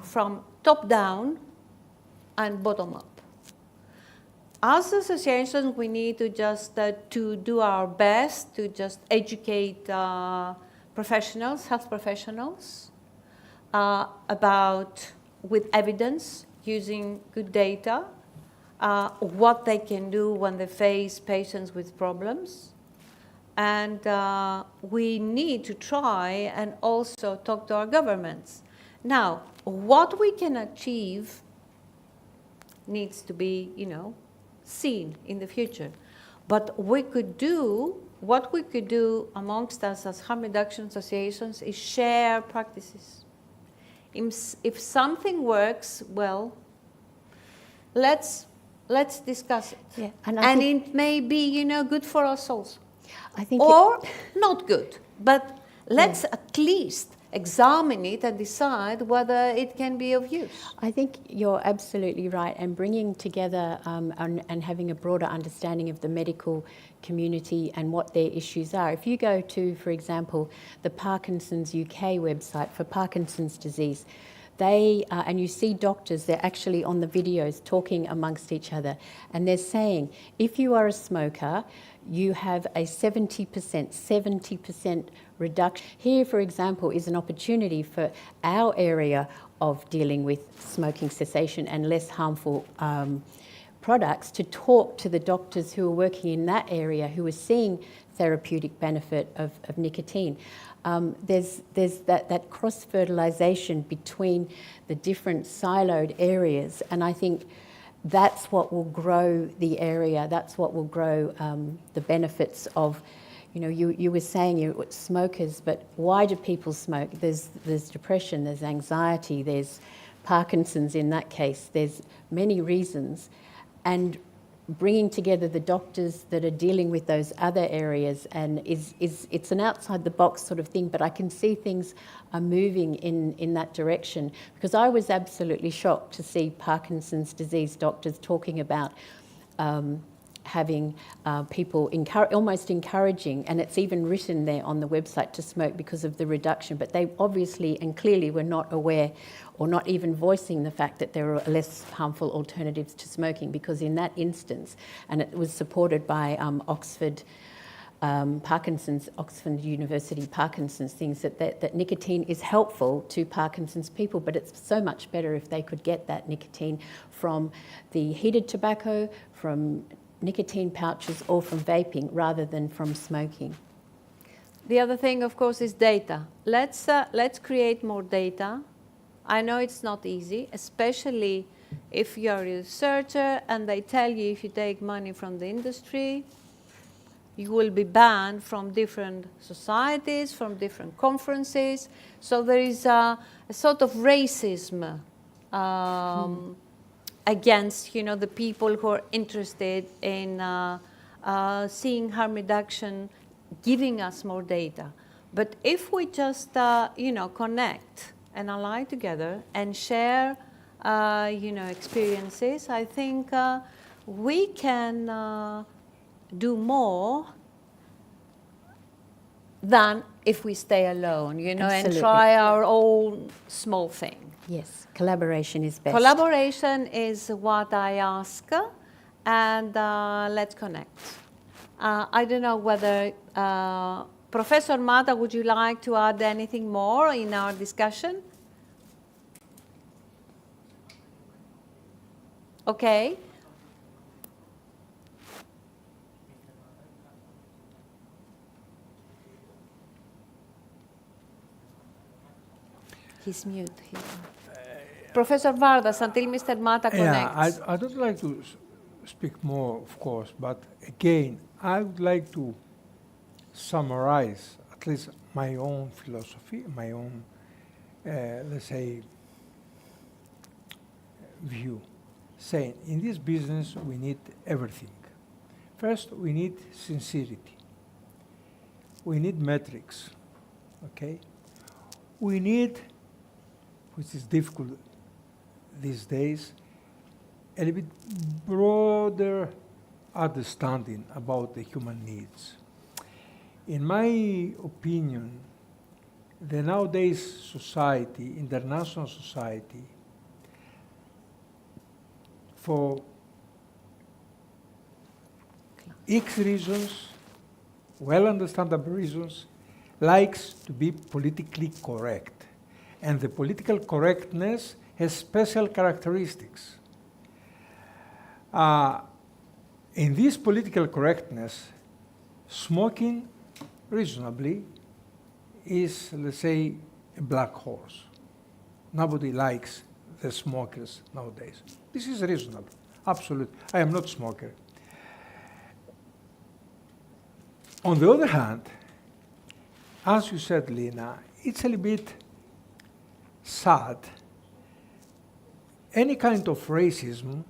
Speaker 1: from top down and bottom up. As associations, we need to just to do our best to just educate professionals, health professionals, about, with evidence, using good data, what they can do when they face patients with problems. And we need to try and also talk to our governments. Now, what we can achieve needs to be, you know, seen in the future. But what we could do amongst us as harm reduction associations is share practices. If something works well, let's discuss it.
Speaker 4: Yeah,
Speaker 1: and it may be, you know, good for us also.
Speaker 4: I think
Speaker 1: or not good, but let's at least examine it and decide whether it can be of use.
Speaker 4: I think you're absolutely right, and bringing together and having a broader understanding of the medical community and what their issues are. If you go to, for example, the Parkinson's UK website for Parkinson's disease, they, and you see doctors, they're actually on the videos talking amongst each other, and they're saying, if you are a smoker, you have a 70% reduction. Here, for example, is an opportunity for our area of dealing with smoking cessation and less harmful products to talk to the doctors who are working in that area who are seeing therapeutic benefit of nicotine. There's that cross-fertilisation between the different siloed areas, and I think that's what will grow the area, that's what will grow the benefits of, you know, you were saying you're smokers, but why do people smoke? There's depression, there's anxiety, there's Parkinson's in that case, there's many reasons. And bringing together the doctors that are dealing with those other areas, and it's an outside the box sort of thing, but I can see things are moving in that direction, because I was absolutely shocked to see Parkinson's disease doctors talking about having people almost encouraging, and it's even written there on the website, to smoke because of the reduction, but they obviously and clearly were not aware or not even voicing the fact that there are less harmful alternatives to smoking, because in that instance, and it was supported by Oxford University Parkinson's things, that nicotine is helpful to Parkinson's people, but it's so much better if they could get that nicotine from the heated tobacco, from nicotine pouches, or from vaping rather than from smoking.
Speaker 1: The other thing, of course, is data. Let's create more data. I know it's not easy, especially if you're a researcher and they tell you if you take money from the industry, you will be banned from different societies, from different conferences. So there is a sort of racism against, you know, the people who are interested in seeing harm reduction, giving us more data. But if we just, you know, connect and ally together and share, you know, experiences, I think we can do more than if we stay alone, you know,
Speaker 4: Absolutely.
Speaker 1: and try our own small thing.
Speaker 4: Yes, collaboration is best.
Speaker 1: Collaboration is what I ask, and let's connect. I don't know whether, Professor Mata, would you like to add anything more in our discussion? Okay. He's mute here. Professor Vardas, until Mr. Mata connects.
Speaker 5: Yeah, I don't like to speak more, of course, but again, I would like to summarize at least my own philosophy, my own, let's say, view, saying in this business we need everything. First, we need sincerity. We need metrics, okay? We need, which is difficult these days, a little bit broader understanding about the human needs. In my opinion, the nowadays society, international society, for X reasons, well understandable reasons, likes to be politically correct. And the political correctness has special characteristics. In this political correctness, smoking reasonably is, let's say, a black horse. Nobody likes the smokers nowadays. This is reasonable, absolutely. I am not a smoker. On the other hand, as you said, Lina, it's a little bit sad. Any kind of racism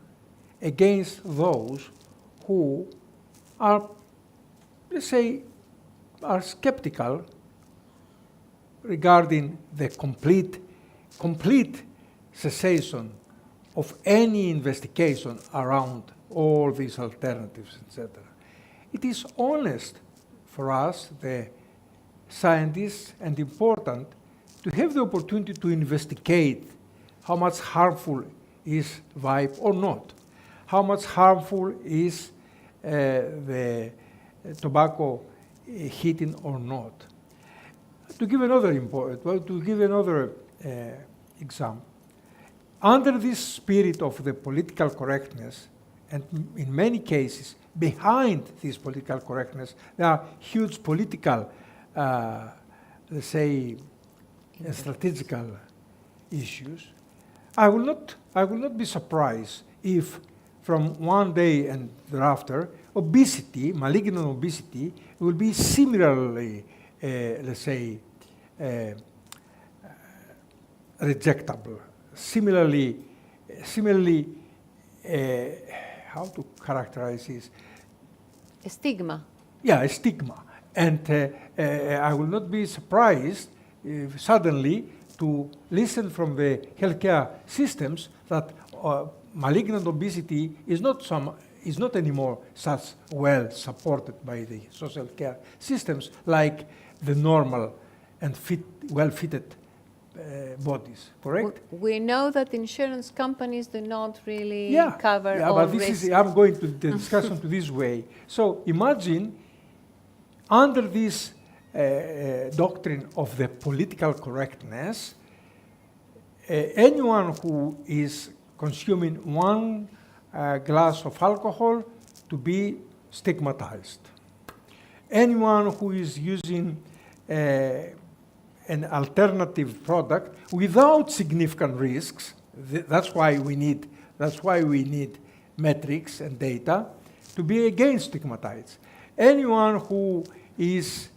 Speaker 5: against those who are, let's say, are skeptical regarding the complete cessation of any investigation around all these alternatives, etc. It is honest for us, the scientists, and important to have the opportunity to investigate how much harmful is vape or not, how much harmful is the tobacco heating or not. To give another example, under this spirit of the political correctness, and in many cases behind this political correctness, there are huge political, let's say, strategical issues. I will not be surprised if from one day and thereafter, obesity, malignant obesity, will be similarly, let's say, rejectable. Similarly, how to characterize this?
Speaker 1: A stigma.
Speaker 5: Yeah, a stigma. And I will not be surprised suddenly to listen from the healthcare systems that malignant obesity is not anymore such well supported by the social care systems like the normal and well-fitted bodies, correct?
Speaker 1: We know that insurance companies do not really cover all
Speaker 5: but
Speaker 1: risks.
Speaker 5: I'm going to the discussion to this way. So imagine under this doctrine of the political correctness, anyone who is consuming one glass of alcohol to be stigmatized. Anyone who is using an alternative product without significant risks, that's why we need metrics and data, to be again stigmatized. Anyone who is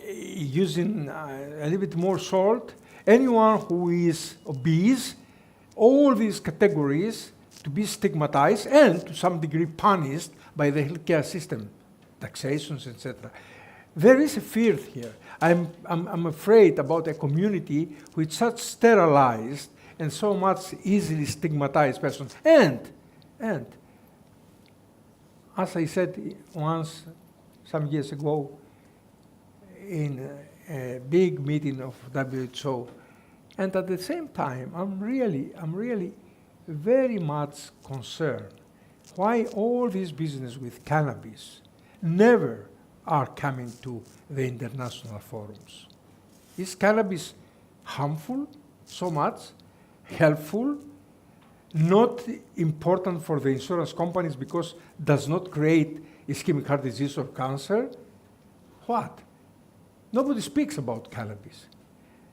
Speaker 5: using a little bit more salt, anyone who is obese, all these categories to be stigmatized and to some degree punished by the healthcare system, taxations, etc. There is a fear here. I'm afraid about a community with such sterilized and so much easily stigmatized persons. And as I said once, some years ago, in a big meeting of WHO, and at the same time, I'm really very much concerned why all this business with cannabis never are coming to the international forums. Is cannabis harmful so much, helpful, not important for the insurance companies because does not create ischemic heart disease or cancer? What? Nobody speaks about cannabis.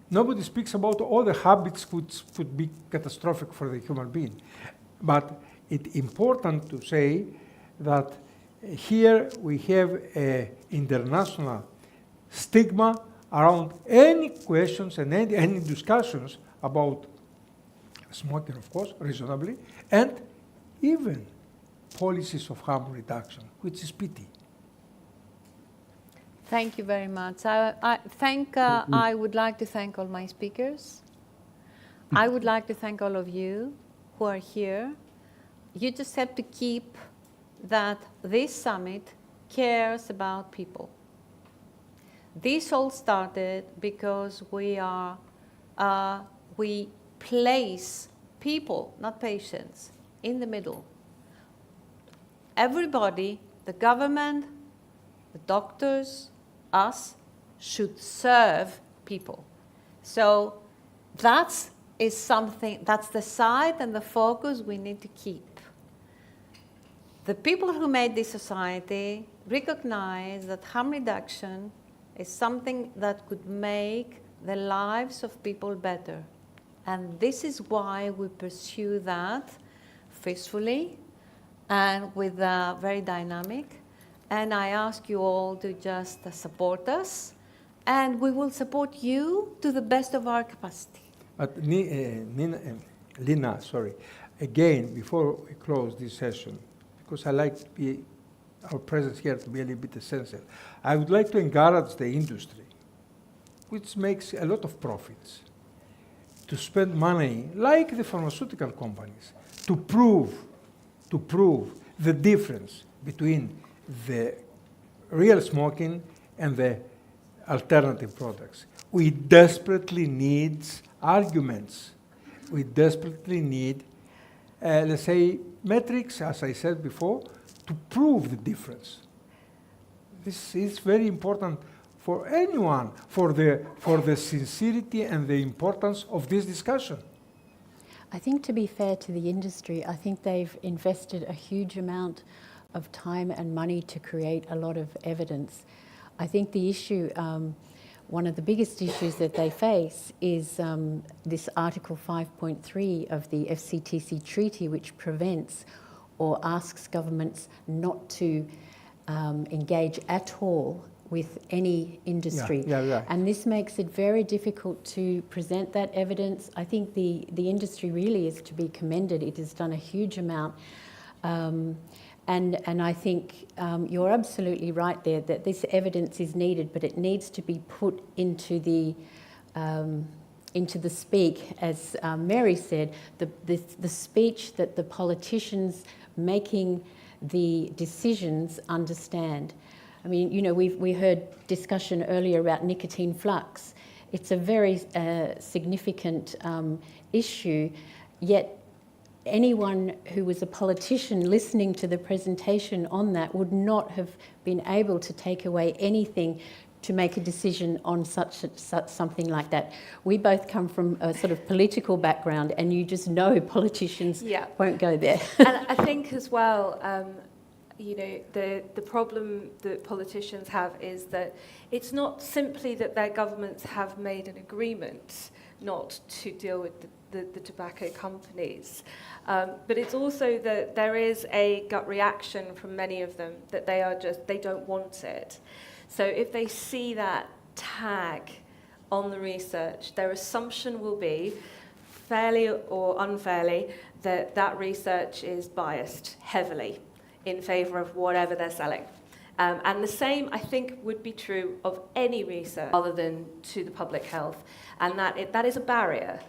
Speaker 5: Nobody speaks about all the habits which could be catastrophic for the human being. But it's important to say that here we have an international stigma around any questions and any discussions about smoking, of course, reasonably, and even policies of harm reduction, which is pity.
Speaker 1: Thank you very much. I would like to thank all my speakers. I would like to thank all of you who are here. You just have to keep that this summit cares about people. This all started because we place people, not patients, in the middle. Everybody, the government, the doctors, us, should serve people. So that's the side and the focus we need to keep. The people who made this society recognize that harm reduction is something that could make the lives of people better. And this is why we pursue that forcefully and with very dynamic. And I ask you all to just support us, and we will support you to the best of our capacity.
Speaker 5: But Lina, sorry, again, before we close this session, because I like our presence here to be a little bit essential, I would like to encourage the industry, which makes a lot of profits, to spend money, like the pharmaceutical companies, to prove the difference between the real smoking and the alternative products. We desperately need arguments. We desperately need, let's say, metrics, as I said before, to prove the difference. This is very important for anyone, for the sincerity and the importance of this discussion.
Speaker 4: I think, to be fair to the industry, I think they've invested a huge amount of time and money to create a lot of evidence. I think the issue, one of the biggest issues that they face is this Article 5.3 of the FCTC Treaty, which prevents or asks governments not to engage at all with any industry.
Speaker 5: Yeah.
Speaker 4: And this makes it very difficult to present that evidence. I think the industry really is to be commended. It has done a huge amount. And I think you're absolutely right there that this evidence is needed, but it needs to be put into the speak, as Mary said, the speech that the politicians making the decisions understand. I mean, you know, we heard discussion earlier about nicotine flux. It's a very significant issue, yet anyone who was a politician listening to the presentation on that would not have been able to take away anything to make a decision on such something like that. We both come from a sort of political background, and you just know politicians won't go there.
Speaker 3: And I think as well, you know, the problem that politicians have is that it's not simply that their governments have made an agreement not to deal with the tobacco companies, but it's also that there is a gut reaction from many of them that they don't want it. So if they see that tag on the research, their assumption will be, fairly or unfairly, that research is biased heavily in favour of whatever they're selling. And the same, I think, would be true of any research other than to the public health. And that is a barrier,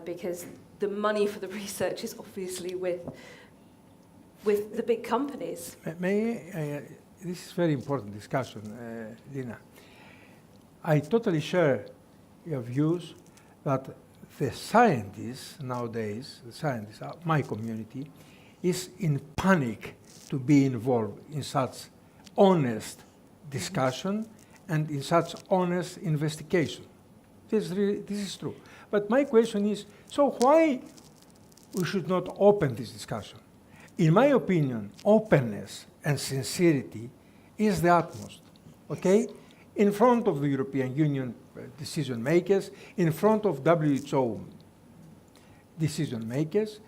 Speaker 3: because the money for the research is obviously with the big companies.
Speaker 5: This is very important discussion, Lina. I totally share your views that the scientists nowadays, my community, is in panic to be involved in such honest discussion and in such honest investigation. This is true. But my question is, so why we should not open this discussion? In my opinion, openness and sincerity is the utmost, okay? In front of the European Union decision makers, in front of WHO decision makers,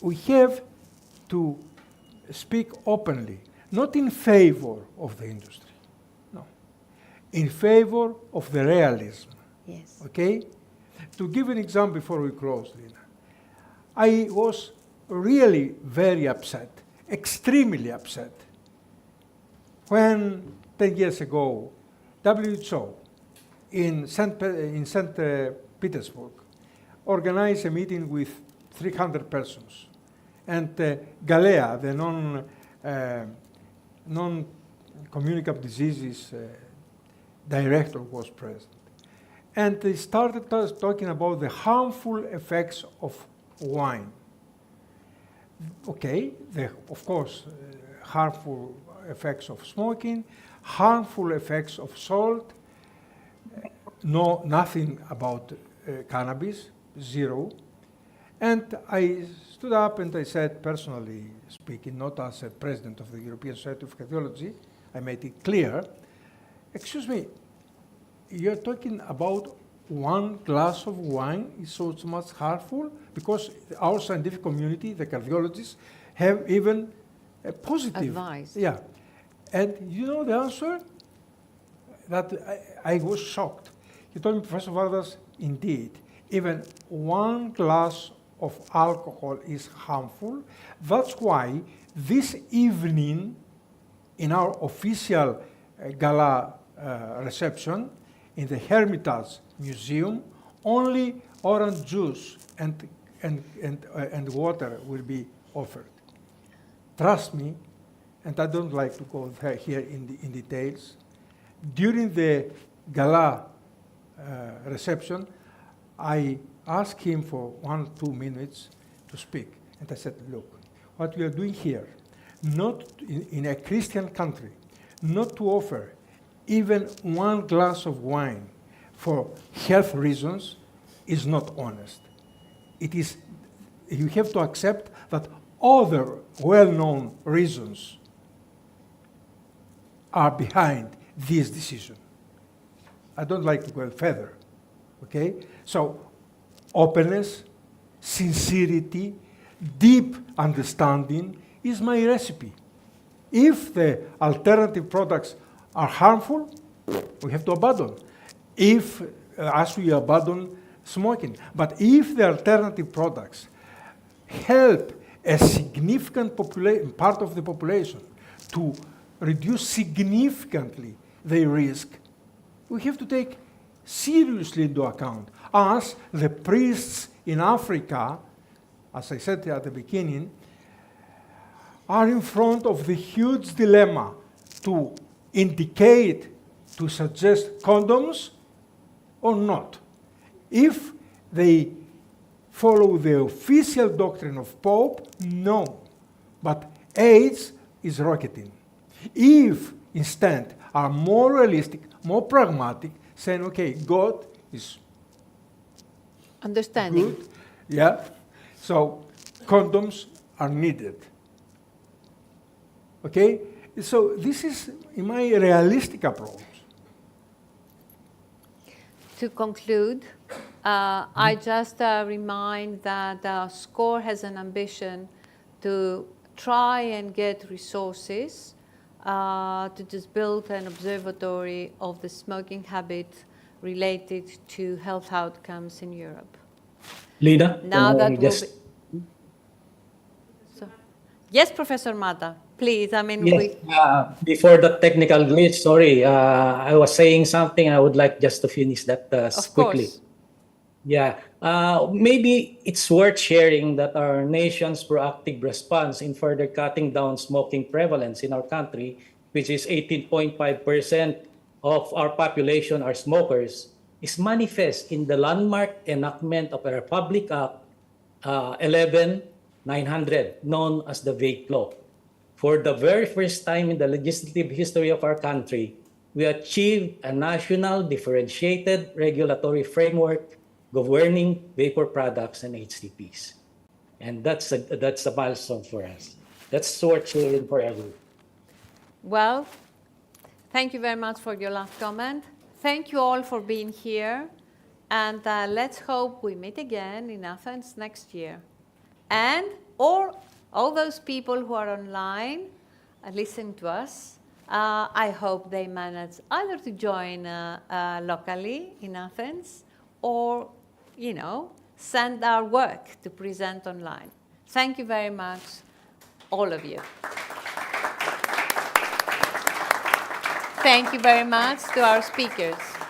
Speaker 5: we have to speak openly, not in favor of the industry, no, in favor of the realism.
Speaker 1: Yes.
Speaker 5: Okay? To give an example before we close, Lina, I was really very upset, extremely upset, when 10 years ago, WHO in St. Petersburg organized a meeting with 300 persons. And Galea, the non-communicable diseases director, was present. And they started talking about the harmful effects of wine. Okay, of course, harmful effects of smoking, harmful effects of salt, nothing about cannabis, zero. And I stood up and I said, personally speaking, not as a president of the European Society of Cardiology, I made it clear, excuse me, you're talking about one glass of wine is so much harmful? Because our scientific community, the cardiologists, have even a positive
Speaker 1: advice.
Speaker 5: Yeah. And you know the answer? That I was shocked. He told me, Professor Vardas, indeed, even one glass of alcohol is harmful. That's why this evening, in our official gala reception in the Hermitage Museum, only orange juice and water will be offered. Trust me, and I don't like to go here in details. During the gala reception, I asked him for 1-2 minutes to speak. And I said, look, what we are doing here, not in a Christian country, not to offer even one glass of wine for health reasons is not honest. It is, you have to accept that other well-known reasons are behind this decision. I don't like to go further, okay? So openness, sincerity, deep understanding is my recipe. If the alternative products are harmful, we have to abandon. If, as we abandon smoking, but if the alternative products help a significant part of the population to reduce significantly their risk, we have to take seriously into account. As the priests in Africa, as I said at the beginning, are in front of the huge dilemma to indicate, to suggest condoms or not. If they follow the official doctrine of Pope, no. But AIDS is rocketing. If instead are more realistic, more pragmatic, saying, okay, God is
Speaker 1: Understanding.
Speaker 5: good, yeah, so condoms are needed. Okay? So this is my realistic approach.
Speaker 1: To conclude, I just remind that SCOHRE has an ambition to try and get resources to just build an observatory of the smoking habit related to health outcomes in Europe.
Speaker 6: Lina,
Speaker 1: Now that
Speaker 6: just...
Speaker 1: will be... So, yes, Professor Mata, please. I mean,
Speaker 6: Yes, before the technical glitch, sorry, I was saying something. I would like just to finish that quickly.
Speaker 1: Course.
Speaker 6: Yeah, maybe it's worth sharing that our nation's proactive response in further cutting down smoking prevalence in our country, which is 18.5% of our population are smokers, is manifest in the landmark enactment of a Republic Act 11-900, known as the vape law. For the very first time in the legislative history of our country, we achieved a national differentiated regulatory framework governing vapor products and HTPs. And that's a milestone for us. That's worth sharing for everyone.
Speaker 1: Well, thank you very much for your last comment. Thank you all for being here. And let's hope we meet again in Athens next year. And or all those people who are online and listen to us. I hope they manage either to join locally in Athens or, send our work to present online. Thank you very much, all of you. Thank you very much to our speakers.